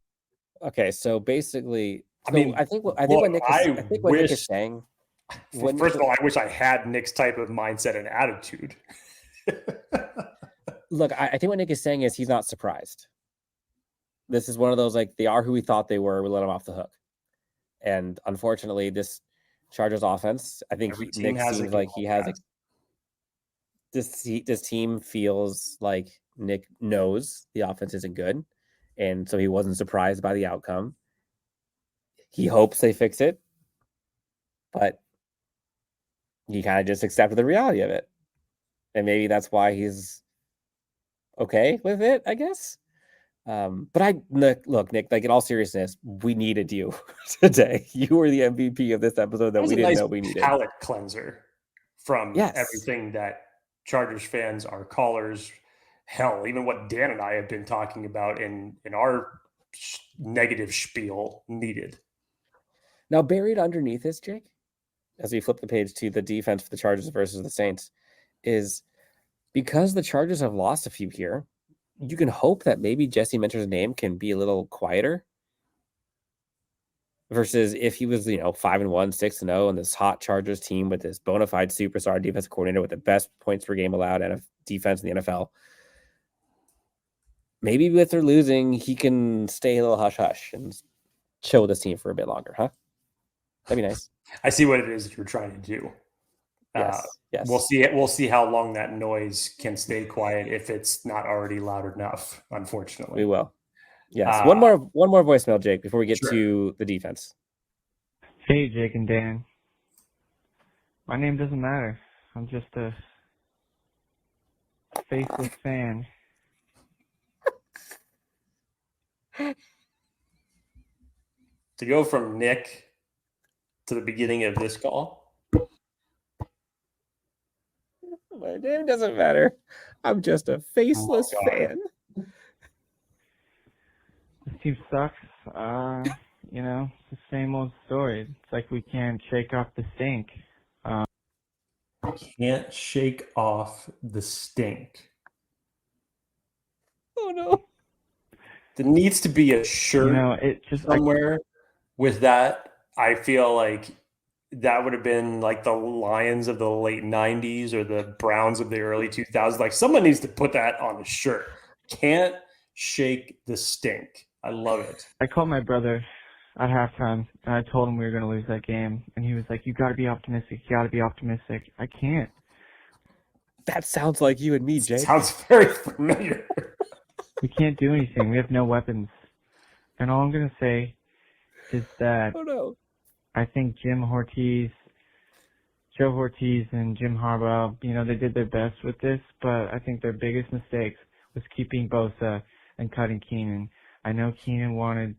Okay, so basically, I mean, I think what Nick is saying. First of all, I wish I had Nick's type of mindset and attitude. Look, I think what Nick is saying is he's not surprised. This is one of those, like, they are who we thought they were. We let them off the hook. And unfortunately, this Chargers offense, I think Nick seems like he has this team feels like Nick knows the offense isn't good. And so he wasn't surprised by the outcome. He hopes they fix it, but he kind of just accepted the reality of it. And maybe that's why he's okay with it, I guess. But look, Nick, like, in all seriousness, we needed you today. You were the MVP of this episode that we didn't know we needed. Palate cleanser from everything that Chargers fans, our callers, hell, even what Dan and I have been talking about in our negative spiel needed. Now, buried underneath this, Jake, as we flip the page to the defense for the Chargers versus the Saints, is because the Chargers have lost a few here, you can hope that maybe Jesse Minter's name can be a little quieter versus if he was, 5-1, 6-0, and this hot Chargers team with this bona fide superstar defensive coordinator with the best points per game allowed and a defense in the NFL. Maybe with their losing, he can stay a little hush-hush and chill with this team for a bit longer, huh? That'd be nice. I see what it is that you're trying to do. Yes. We'll see how long that noise can stay quiet if it's not already loud enough, unfortunately. We will. Yes. One more voicemail, Jake, before we get to the defense. Hey, Jake and Dan. My name doesn't matter. I'm just a faceless fan. To go from Nick to the beginning of this call. My name doesn't matter. I'm just a faceless fan. This team sucks. It's the same old story. It's like we can't shake off the stink. Can't shake off the stink. Oh, no. There needs to be a shirt somewhere with that. I feel like that would have been like the Lions of the late 90s or the Browns of the early 2000s. Like, someone needs to put that on a shirt. Can't shake the stink. I love it. I call my brother at halftime, and I told him we were going to lose that game, and he was like, "You got to be optimistic. You got to be optimistic." I can't. That sounds like you and me, Jake. Sounds very familiar. We can't do anything. We have no weapons. And all I'm going to say is that Oh no. I think Joe Ortiz and Jim Harbaugh, they did their best with this, but I think their biggest mistakes was keeping Bosa and cutting Keenan. I know Keenan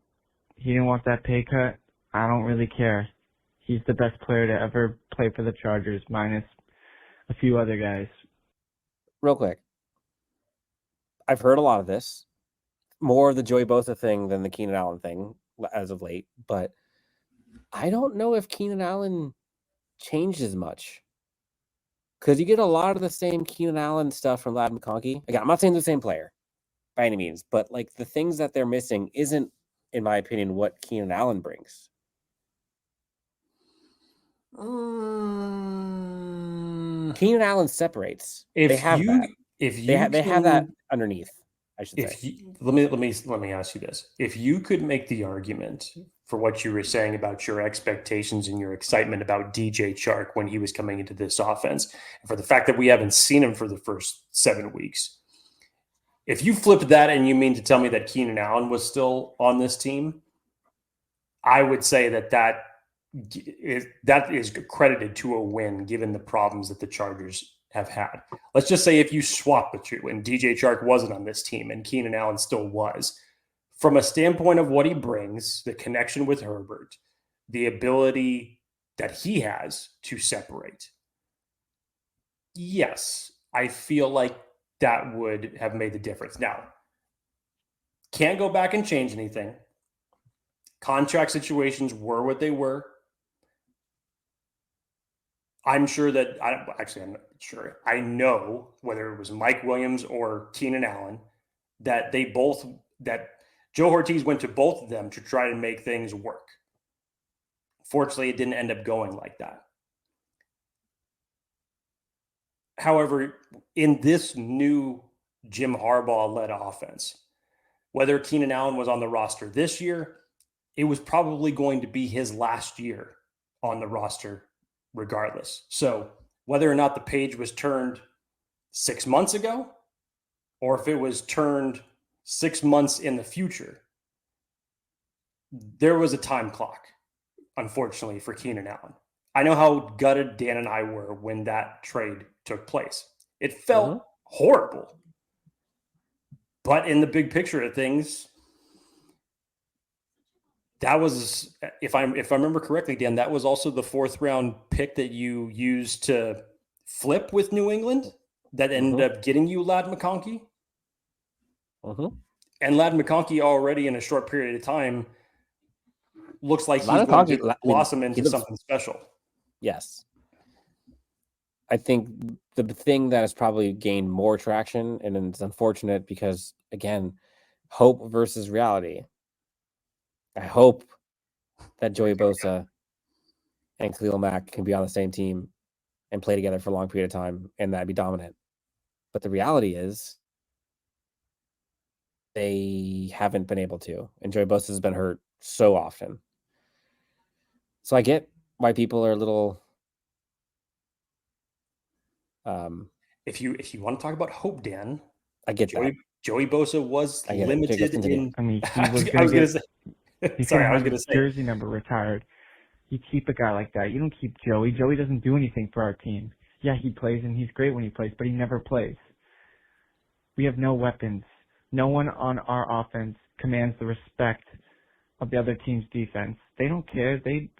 he didn't want that pay cut. I don't really care. He's the best player to ever play for the Chargers, minus a few other guys. Real quick. I've heard a lot of this. More of the Joey Bosa thing than the Keenan Allen thing as of late, but I don't know if Keenan Allen changed as much. Because you get a lot of the same Keenan Allen stuff from Ladd McConkey. Again, I'm not saying the same player by any means, but like the things that they're missing isn't, in my opinion, what Keenan Allen brings. Keenan Allen separates. They have that. They have that underneath, I should say. Let me ask you this. If you could make the argument for what you were saying about your expectations and your excitement about DJ Chark when he was coming into this offense, and for the fact that we haven't seen him for the first 7 weeks, if you flipped that and you mean to tell me that Keenan Allen was still on this team, I would say that is credited to a win given the problems that the Chargers have had. Let's just say if you swap the two and DJ Chark wasn't on this team and Keenan Allen still was, from a standpoint of what he brings, the connection with Herbert, the ability that he has to separate, yes, I feel like that would have made the difference. Now, can't go back and change anything. Contract situations were what they were. I'm not sure. I know whether it was Mike Williams or Keenan Allen that Joe Ortiz went to both of them to try to make things work. Fortunately, it didn't end up going like that. However, in this new Jim Harbaugh-led offense, whether Keenan Allen was on the roster this year, it was probably going to be his last year on the roster regardless. So whether or not the page was turned 6 months ago or if it was turned 6 months in the future, there was a time clock, unfortunately, for Keenan Allen. I know how gutted Dan and I were when that trade took place. It felt horrible. But in the big picture of things, that was, if I remember correctly, Dan, that was also the 4th round pick that you used to flip with New England that ended up getting you Ladd McConkey. And Ladd McConkey already in a short period of time looks like he's going to blossom into something special. Yes. I think the thing that has probably gained more traction, and it's unfortunate because, again, hope versus reality. I hope that Joey Bosa and Khalil Mack can be on the same team and play together for a long period of time, and that'd be dominant. But the reality is they haven't been able to, and Joey Bosa has been hurt so often. So I get why people are a little. If you want to talk about hope, Dan, I get that. Joey Bosa was limited in. I mean, I was going to say. Sorry, I was going to say. Jersey number retired. You keep a guy like that. You don't keep Joey. Joey doesn't do anything for our team. Yeah, he plays and he's great when he plays, but he never plays. We have no weapons. No one on our offense commands the respect of the other team's defense. They don't care. They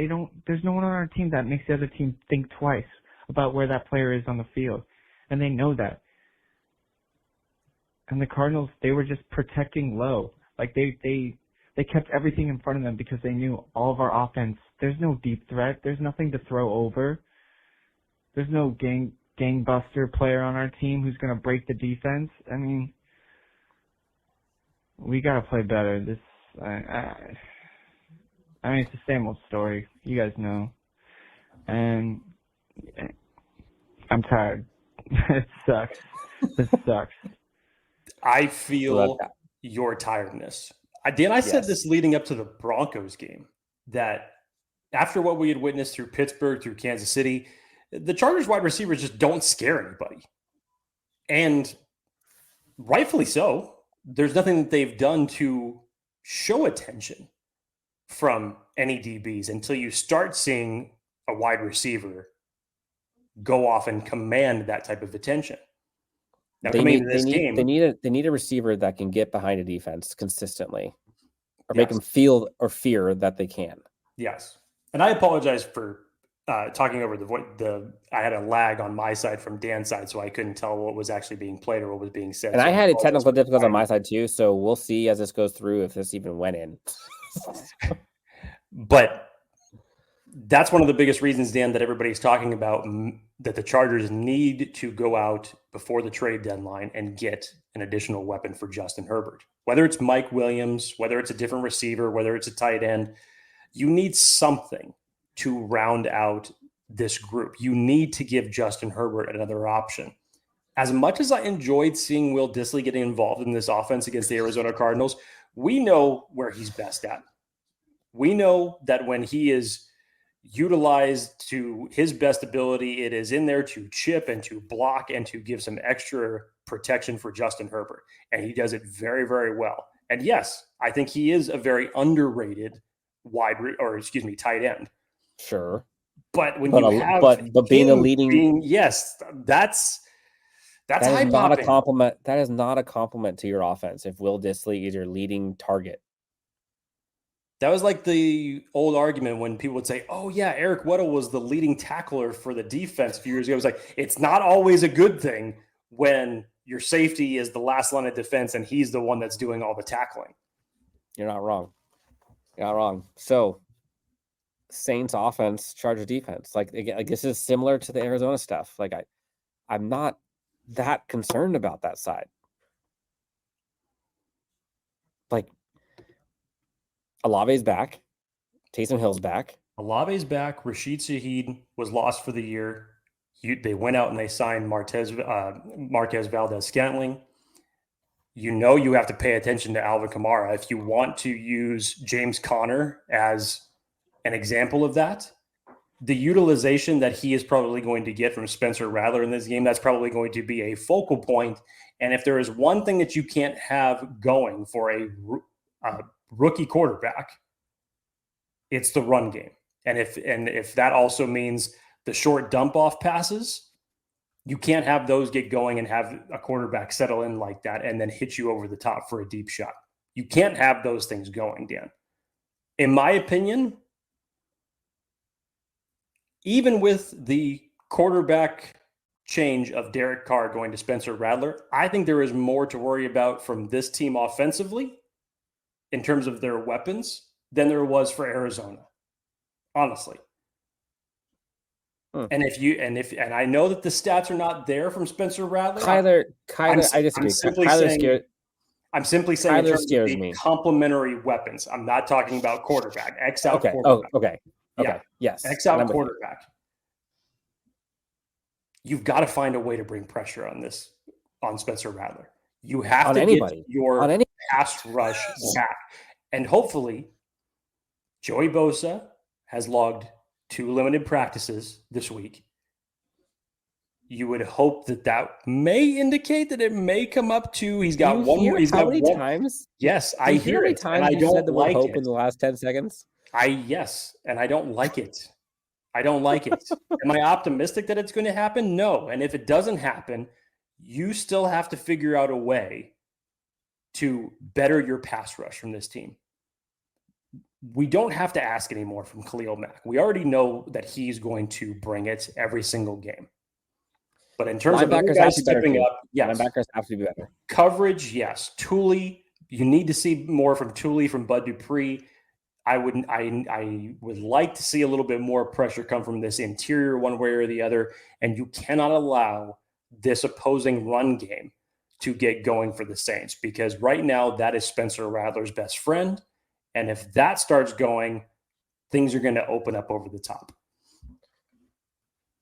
don't. There's no one on our team that makes the other team think twice about where that player is on the field, and they know that. And the Cardinals, they were just protecting low. Like they kept everything in front of them because they knew all of our offense. There's no deep threat. There's nothing to throw over. There's no gangbuster player on our team who's going to break the defense. I mean, we got to play better. I mean, it's the same old story. You guys know. And I'm tired. It sucks. This sucks. I feel your tiredness. Dan, I said Yes. this leading up to the Broncos game, that after what we had witnessed through Pittsburgh, through Kansas City, the Chargers wide receivers just don't scare anybody. And rightfully so. There's nothing that they've done to show attention from any DBs until you start seeing a wide receiver go off and command that type of attention. Now, They need a receiver that can get behind a defense consistently, or make them feel or fear that they can. Yes, and I apologize for talking over I had a lag on my side from Dan's side, so I couldn't tell what was actually being played or what was being said. And so I had technical difficulties on my side too, so we'll see as this goes through if this even went in. But that's one of the biggest reasons, Dan, that everybody's talking about, that the Chargers need to go out before the trade deadline and get an additional weapon for Justin Herbert. Whether it's Mike Williams, whether it's a different receiver, whether it's a tight end, you need something to round out this group. You need to give Justin Herbert another option. As much as I enjoyed seeing Will Dissly getting involved in this offense against the Arizona Cardinals, we know where he's best at. We know that when he is utilized to his best ability, it is in there to chip and to block and to give some extra protection for Justin Herbert. And he does it very, very well. And yes, I think he is a very underrated tight end. Sure. But when being a leading, that's that is not a compliment. That is not a compliment to your offense if Will Dissly is your leading target. That was like the old argument when people would say, oh, yeah, Eric Weddle was the leading tackler for the defense a few years ago. It was like, it's not always a good thing when your safety is the last line of defense and he's the one that's doing all the tackling. You're not wrong. You're not wrong. So, Saints offense, Chargers defense. Like this is similar to the Arizona stuff. Like I'm not that concerned about that side. Like, Olave's back. Taysom Hill's back. Olave's back. Rashid Shaheed was lost for the year. They went out and they signed Marquez Valdez-Scantling. You have to pay attention to Alvin Kamara. If you want to use James Conner as an example of that, the utilization that he is probably going to get from Spencer Rattler in this game, that's probably going to be a focal point. And if there is one thing that you can't have going for a rookie quarterback, it's the run game. And if that also means the short dump off passes, you can't have those get going and have a quarterback settle in like that and then hit you over the top for a deep shot. You can't have those things going, Dan. In my opinion, even with the quarterback change of Derek Carr going to Spencer Rattler, I think there is more to worry about from this team offensively in terms of their weapons than there was for Arizona, honestly. And I know that the stats are not there from Spencer Rattler. Kyler, I disagree. I'm simply saying in terms of the complementary weapons. I'm not talking about quarterback. X-out quarterback. Okay. Yes. X-out quarterback. You've got to find a way to bring pressure on Spencer Rattler. You have to get your pass rush back. And hopefully, Joey Bosa has logged 2 limited practices this week. You would hope that may indicate that it may come up to he's got one more. He's got one times. Yes, I hear it. And I don't like it in the last 10 seconds. And I don't like it. I don't like it. Am I optimistic that it's going to happen? No. And if it doesn't happen, you still have to figure out a way to better your pass rush from this team. We don't have to ask anymore from Khalil Mack. We already know that he's going to bring it every single game. But in terms of guys stepping up, yes. Linebackers have to be better. Coverage, yes. Tuli, you need to see more from Tuli, from Bud Dupree. I would like to see a little bit more pressure come from this interior one way or the other. And you cannot allow this opposing run game to get going for the Saints, because right now that is Spencer Rattler's best friend. And if that starts going, things are going to open up over the top.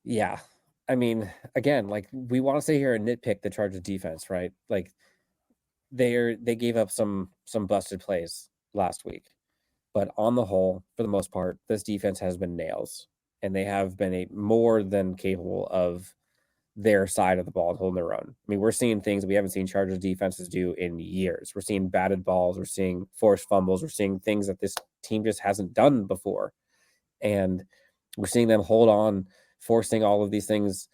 Yeah. I mean, again, like, we want to sit here and nitpick the Chargers defense, right? Like, they gave up some busted plays last week. But on the whole, for the most part, this defense has been nails, and they have been more than capable of their side of the ball and holding their own. I mean, we're seeing things we haven't seen Chargers defenses do in years. We're seeing batted balls, we're seeing forced fumbles, we're seeing things that this team just hasn't done before. And we're seeing them hold on, forcing all of these things,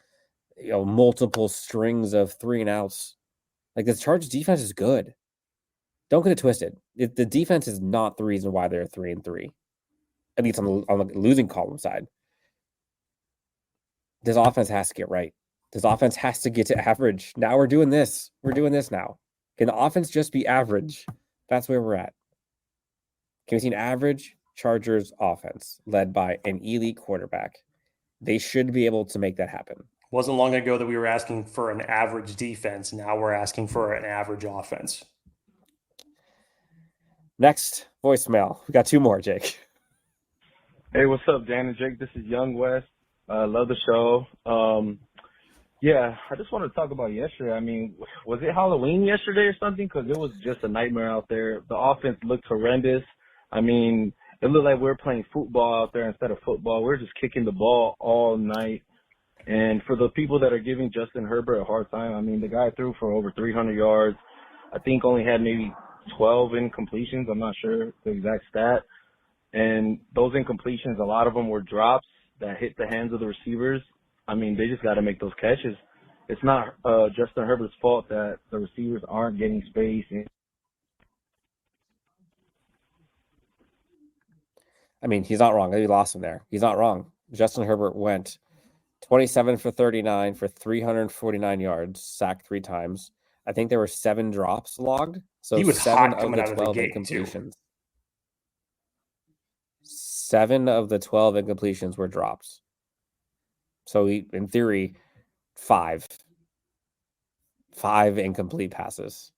multiple strings of 3 and outs. Like, the Chargers defense is good. Don't get it twisted. The defense is not the reason why they're 3-3, at least on the losing column side. This offense has to get right. This offense has to get to average. Now we're doing this. We're doing this now. Can the offense just be average? That's where we're at. Can we see an average Chargers offense led by an elite quarterback? They should be able to make that happen. Wasn't long ago that we were asking for an average defense. Now we're asking for an average offense. Next voicemail. We got 2 more, Jake. Hey, what's up, Dan and Jake? This is Young West. Love the show. Yeah, I just wanted to talk about yesterday. I mean, was it Halloween yesterday or something? Because it was just a nightmare out there. The offense looked horrendous. I mean, it looked like we were playing football out there instead of football. We were just kicking the ball all night. And for the people that are giving Justin Herbert a hard time, I mean, the guy threw for over 300 yards. I think only had maybe 12 incompletions. I'm not sure the exact stat. And those incompletions, a lot of them were drops that hit the hands of the receivers. I mean, they just got to make those catches. It's not Justin Herbert's fault that the receivers aren't getting space. I mean, he's not wrong. We lost him there. He's not wrong. Justin Herbert went 27 for 39 for 349 yards, sacked 3 times. I think there were 7 drops logged. So he was 7 hot of coming the out of the 12 gate, incompletions. 7 of the 12 incompletions were drops. So in theory, 5 incomplete passes.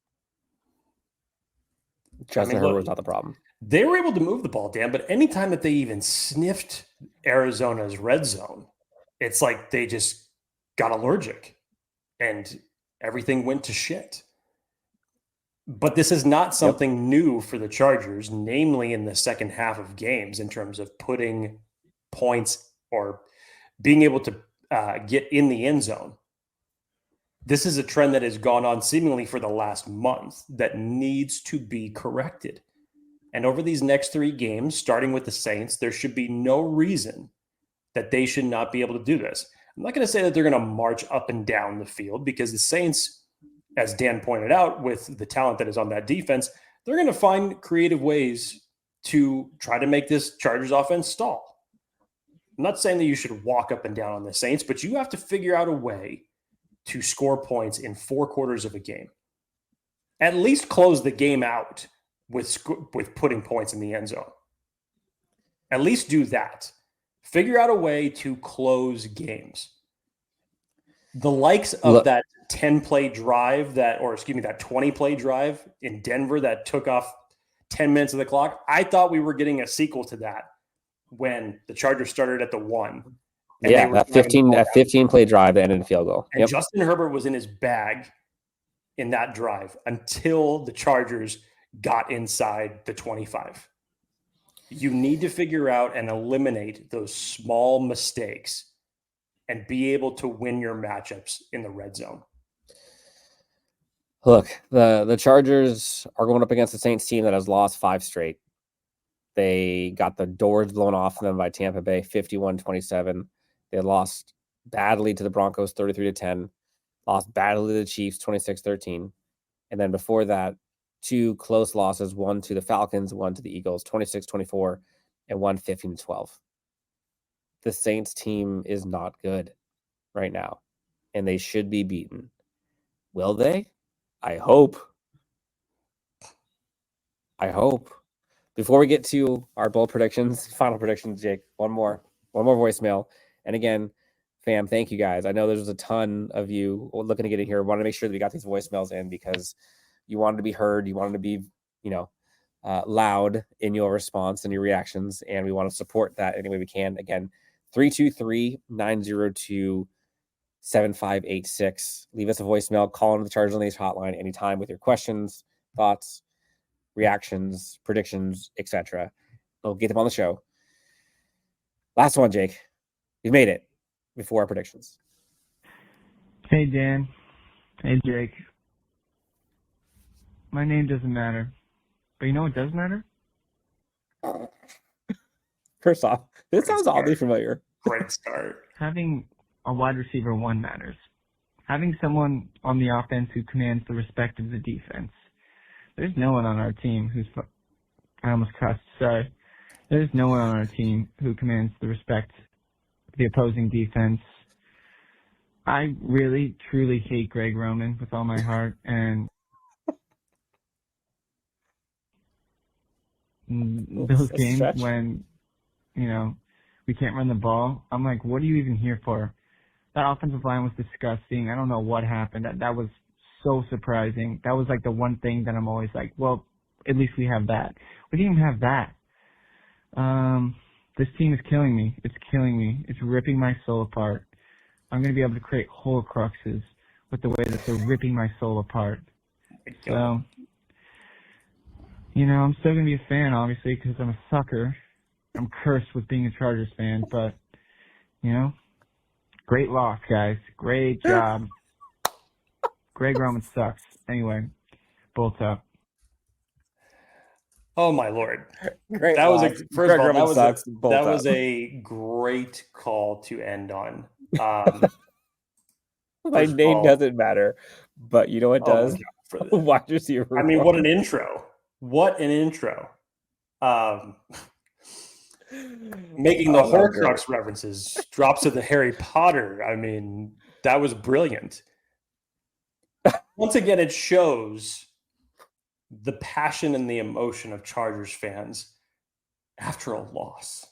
Justin Herbert was not the problem. They were able to move the ball, Dan, but anytime that they even sniffed Arizona's red zone, it's like they just got allergic and everything went to shit. But this is not something new for the Chargers, namely in the second half of games in terms of putting points or being able to get in the end zone. This is a trend that has gone on seemingly for the last month that needs to be corrected. And over these next 3 games, starting with the Saints, there should be no reason that they should not be able to do this. I'm not going to say that they're going to march up and down the field because the Saints, as Dan pointed out, with the talent that is on that defense, they're going to find creative ways to try to make this Chargers offense stall. I'm not saying that you should walk up and down on the Saints, but you have to figure out a way to score points in 4 quarters of a game. At least close the game out with putting points in the end zone. At least do that. Figure out a way to close games. The likes of that 10-play drive that 20-play drive in Denver that took off 10 minutes of the clock, I thought we were getting a sequel to that when the Chargers started at the 1. Yeah, that 15-play drive that ended in field goal. And Justin Herbert was in his bag in that drive until the Chargers got inside the 25. You need to figure out and eliminate those small mistakes and be able to win your matchups in the red zone. Look, the Chargers are going up against the Saints team that has lost 5 straight. They got the doors blown off them by Tampa Bay, 51-27. They lost badly to the Broncos, 33-10. Lost badly to the Chiefs, 26-13. And then before that, 2 close losses, one to the Falcons, one to the Eagles, 26-24, and one 15-12. The Saints team is not good right now, and they should be beaten. Will they? I hope. Before we get to our bold predictions, final predictions, Jake, one more voicemail. And again, fam, thank you guys. I know there's a ton of you looking to get in here. Want to make sure that we got these voicemails in because you wanted to be heard. You wanted to be, loud in your response and your reactions. And we want to support that any way we can. Again, 323-902-7586. Leave us a voicemail. Call into the Chargers Unleashed hotline anytime with your questions, thoughts, reactions, predictions, etc. We'll get them on the show. Last one, Jake. We made it before our predictions. Hey, Dan. Hey, Jake. My name doesn't matter. But you know what does matter? First off, this Great sounds oddly start. familiar. Great start. Having a wide receiver 1 matters. Having someone on the offense who commands the respect of the defense. There's no one on our team I almost cussed, sorry. There's no one on our team who commands the respect of the opposing defense. I really, truly hate Greg Roman with all my heart, and those games when, we can't run the ball, I'm like, what are you even here for? That offensive line was disgusting. I don't know what happened. That was so surprising. That was like the one thing that I'm always like, well, at least we have that. We didn't even have that. This team is killing me. It's killing me. It's ripping my soul apart. I'm going to be able to create Horcruxes with the way that they're ripping my soul apart. So, I'm still going to be a fan, obviously, because I'm a sucker. I'm cursed with being a Chargers fan, but, great loss, guys. Great job. Greg Roman sucks. Anyway, bolts up. Oh my Lord! Great. That was loss. Greg that Roman was sucks. Bolt that up. was a great call to end on. My name doesn't matter, but you know what does? For the, Wide receiver. I mean, what an intro! What an intro! Making the Horcrux references, drops of the Harry Potter. I mean, that was brilliant. Once again, it shows the passion and the emotion of Chargers fans after a loss.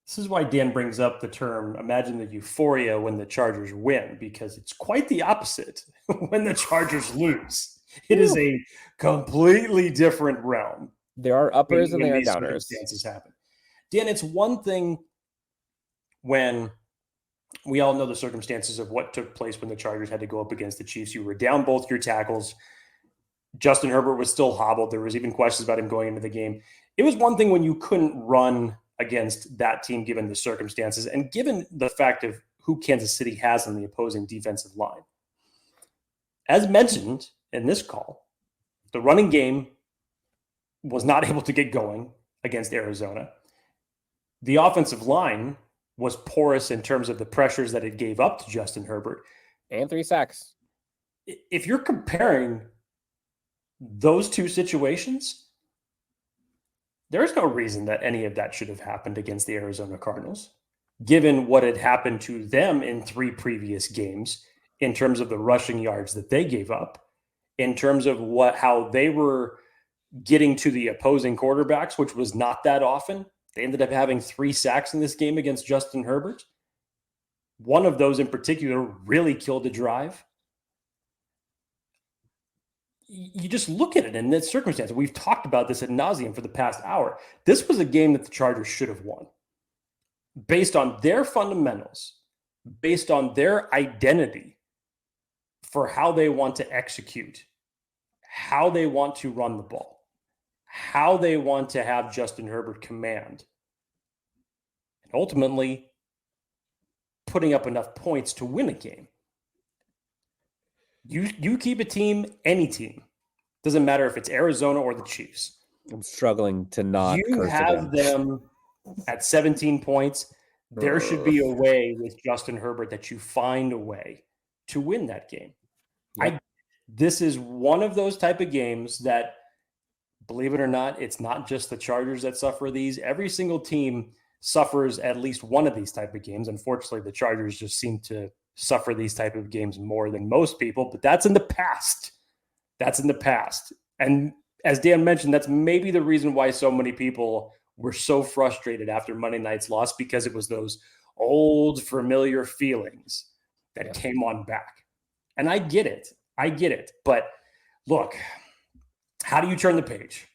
This is why Dan brings up the term, imagine the euphoria when the Chargers win, because it's quite the opposite when the Chargers lose. It is a completely different realm. There are uppers and when there are these downers. Circumstances happen. Dan, it's one thing when we all know the circumstances of what took place when the Chargers had to go up against the Chiefs. You were down both your tackles. Justin Herbert was still hobbled. There was even questions about him going into the game. It was one thing when you couldn't run against that team given the circumstances and given the fact of who Kansas City has on the opposing defensive line. As mentioned in this call, the running game was not able to get going against Arizona. The offensive line was porous in terms of the pressures that it gave up to Justin Herbert. And 3 sacks. If you're comparing those two situations, there's no reason that any of that should have happened against the Arizona Cardinals, given what had happened to them in 3 previous games in terms of the rushing yards that they gave up, in terms of how they were getting to the opposing quarterbacks, which was not that often. They ended up having 3 sacks in this game against Justin Herbert. One of those in particular really killed the drive. You just look at it in this circumstance. We've talked about this ad nauseum for the past hour. This was a game that the Chargers should have won. Based on their fundamentals, based on their identity for how they want to execute, how they want to run the ball, how they want to have Justin Herbert command, and ultimately putting up enough points to win a game. You keep a team, any team. Doesn't matter if it's Arizona or the Chiefs. I'm struggling to not. You have them at 17 points. There should be a way with Justin Herbert that you find a way to win that game. Yep. This is one of those type of games that, believe it or not, it's not just the Chargers that suffer these. Every single team suffers at least one of these type of games. Unfortunately, the Chargers just seem to suffer these type of games more than most people, but that's in the past. That's in the past. And as Dan mentioned, that's maybe the reason why so many people were so frustrated after Monday night's loss, because it was those old familiar feelings that came on back. And I get it. But look, how do you turn the page?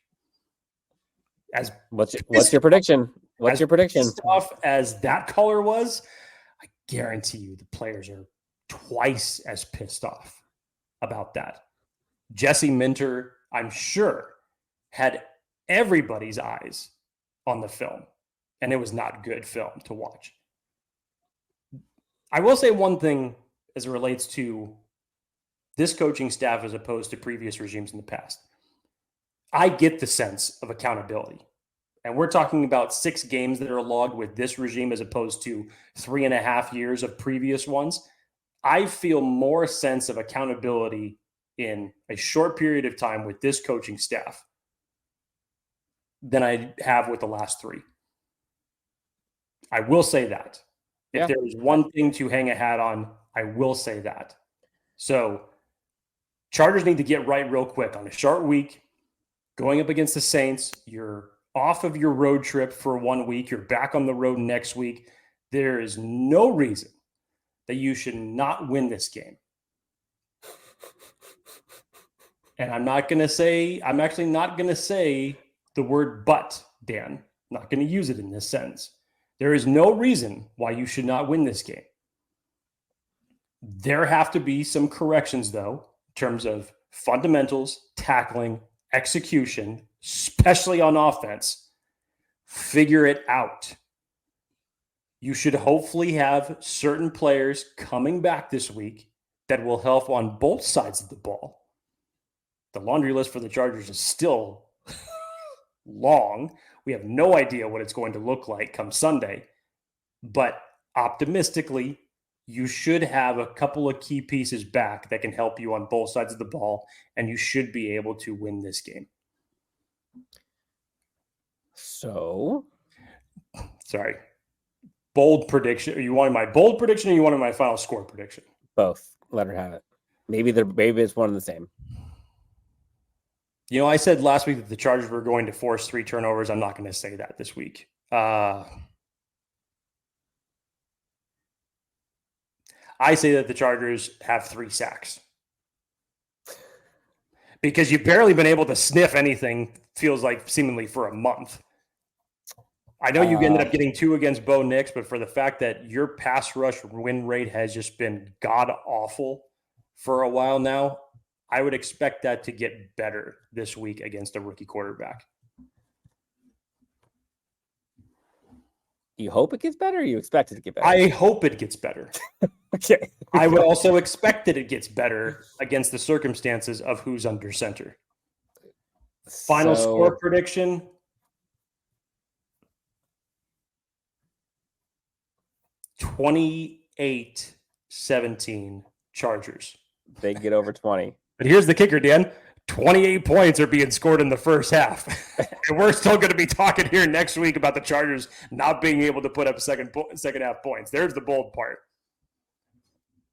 What's your prediction? What's your prediction? Tough as that color was, I guarantee you the players are twice as pissed off about that. Jesse Minter, I'm sure, had everybody's eyes on the film, and it was not good film to watch. I will say one thing as it relates to this coaching staff as opposed to previous regimes in the past. I get the sense of accountability. And we're talking about 6 games that are logged with this regime as opposed to 3.5 years of previous ones. I feel more sense of accountability in a short period of time with this coaching staff than I have with the last 3. I will say that. If there is one thing to hang a hat on, I will say that. So Chargers need to get right real quick on a short week, going up against the Saints. You're off of your road trip for 1 week. You're back on the road next week. There is no reason that you should not win this game. And I'm actually not going to say the word but, Dan. I'm not going to use it in this sentence. There is no reason why you should not win this game. There have to be some corrections, though, in terms of fundamentals, tackling, execution, especially on offense. Figure it out. You should hopefully have certain players coming back this week that will help on both sides of the ball. The laundry list for the Chargers is still long. We have no idea what it's going to look like come Sunday. But optimistically, you should have a couple of key pieces back that can help you on both sides of the ball, and you should be able to win this game. So, sorry. Bold prediction. You wanted my bold prediction or you wanted my final score prediction? Both. Let her have it. Maybe it's one and the same. You know, I said last week that the Chargers were going to force 3 turnovers. I'm not going to say that this week. I say that the Chargers have 3 sacks. Because you've barely been able to sniff anything, feels like seemingly for a month. I know you ended up getting 2 against Bo Nix, but for the fact that your pass rush win rate has just been god-awful for a while now, I would expect that to get better this week against a rookie quarterback. You hope it gets better or you expect it to get better? I hope it gets better. Okay. I would also expect that it gets better against the circumstances of who's under center. Final score prediction. 28-17 Chargers. They get over 20. But here's the kicker, Dan. 28 points are being scored in the first half. And we're still going to be talking here next week about the Chargers not being able to put up second half points. There's the bold part.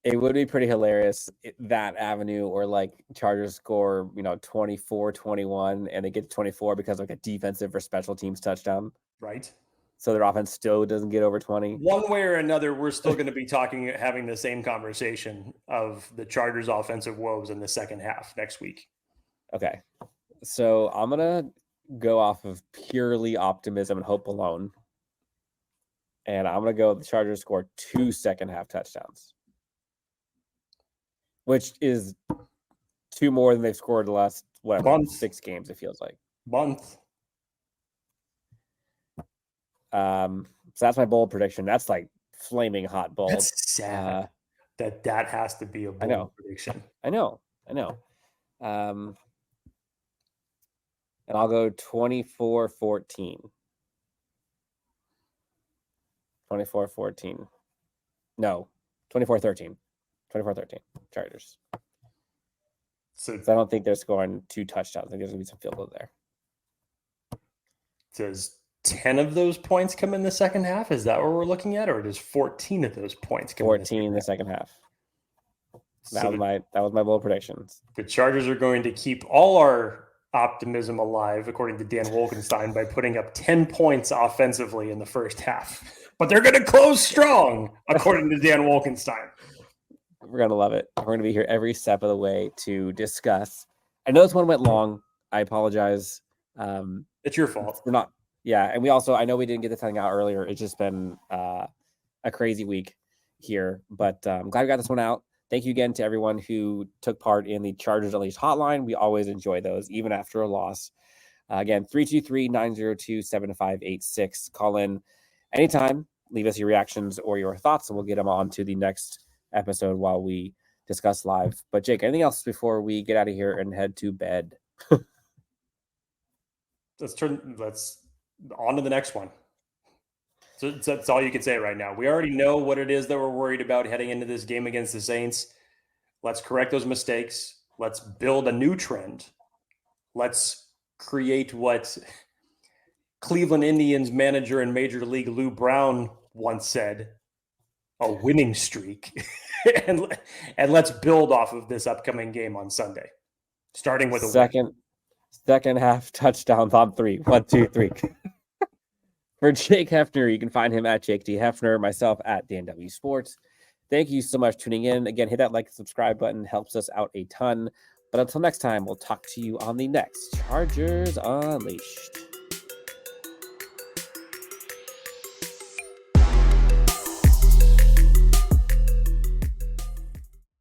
It would be pretty hilarious, that avenue, or like Chargers score, 24-21, and they get to 24 because of like a defensive or special teams touchdown. Right. So their offense still doesn't get over 20. One way or another, we're still going to be having the same conversation of the Chargers' offensive woes in the second half next week. Okay. So I'm going to go off of purely optimism and hope alone. And I'm going to go the Chargers score 2 second half touchdowns, which is 2 more than they've scored the last, 6 games, it feels like. Month. So that's my bold prediction. That's like flaming hot bold. That's sad that has to be a bold prediction. I know. And I'll go 24-14. 24-14. No, 24-13. 24-13. Chargers. So I don't think they're scoring 2 touchdowns. I think there's going to be some field goal there. Does 10 of those points come in the second half? Is that what we're looking at? Or does 14 of those points come 14 in the second half? That was my bold prediction. The Chargers are going to keep all our optimism alive, according to Dan Wolkenstein, by putting up 10 points offensively in the first half. But they're going to close strong, according to Dan Wolkenstein. We're going to love it. We're going to be here every step of the way to discuss. I know this one went long. I apologize. It's your fault. We're not. Yeah, and I know we didn't get this thing out earlier. It's just been a crazy week here, but I'm glad we got this one out. thank you again to everyone who took part in the Chargers Unleashed hotline. We always enjoy those, even after a loss. Again, 323-902-7586. Call in anytime. Leave us your reactions or your thoughts, and we'll get them on to the next episode while we discuss live. But Jake, anything else before we get out of here and head to bed? Let's on to the next one. So that's all you can say right now. We already know what it is that we're worried about heading into this game against the Saints. Let's correct those mistakes. Let's build a new trend. Let's create what Cleveland Indians manager in Major League Lou Brown once said, a winning streak. and let's build off of this upcoming game on Sunday, starting with a second half touchdowns on 3. 1, 2, 3. For Jake Hefner, you can find him at Jake D. Hefner, myself at DNW Sports. Thank you so much for tuning in. Again, hit that like and subscribe button. Helps us out a ton. But until next time, we'll talk to you on the next Chargers Unleashed.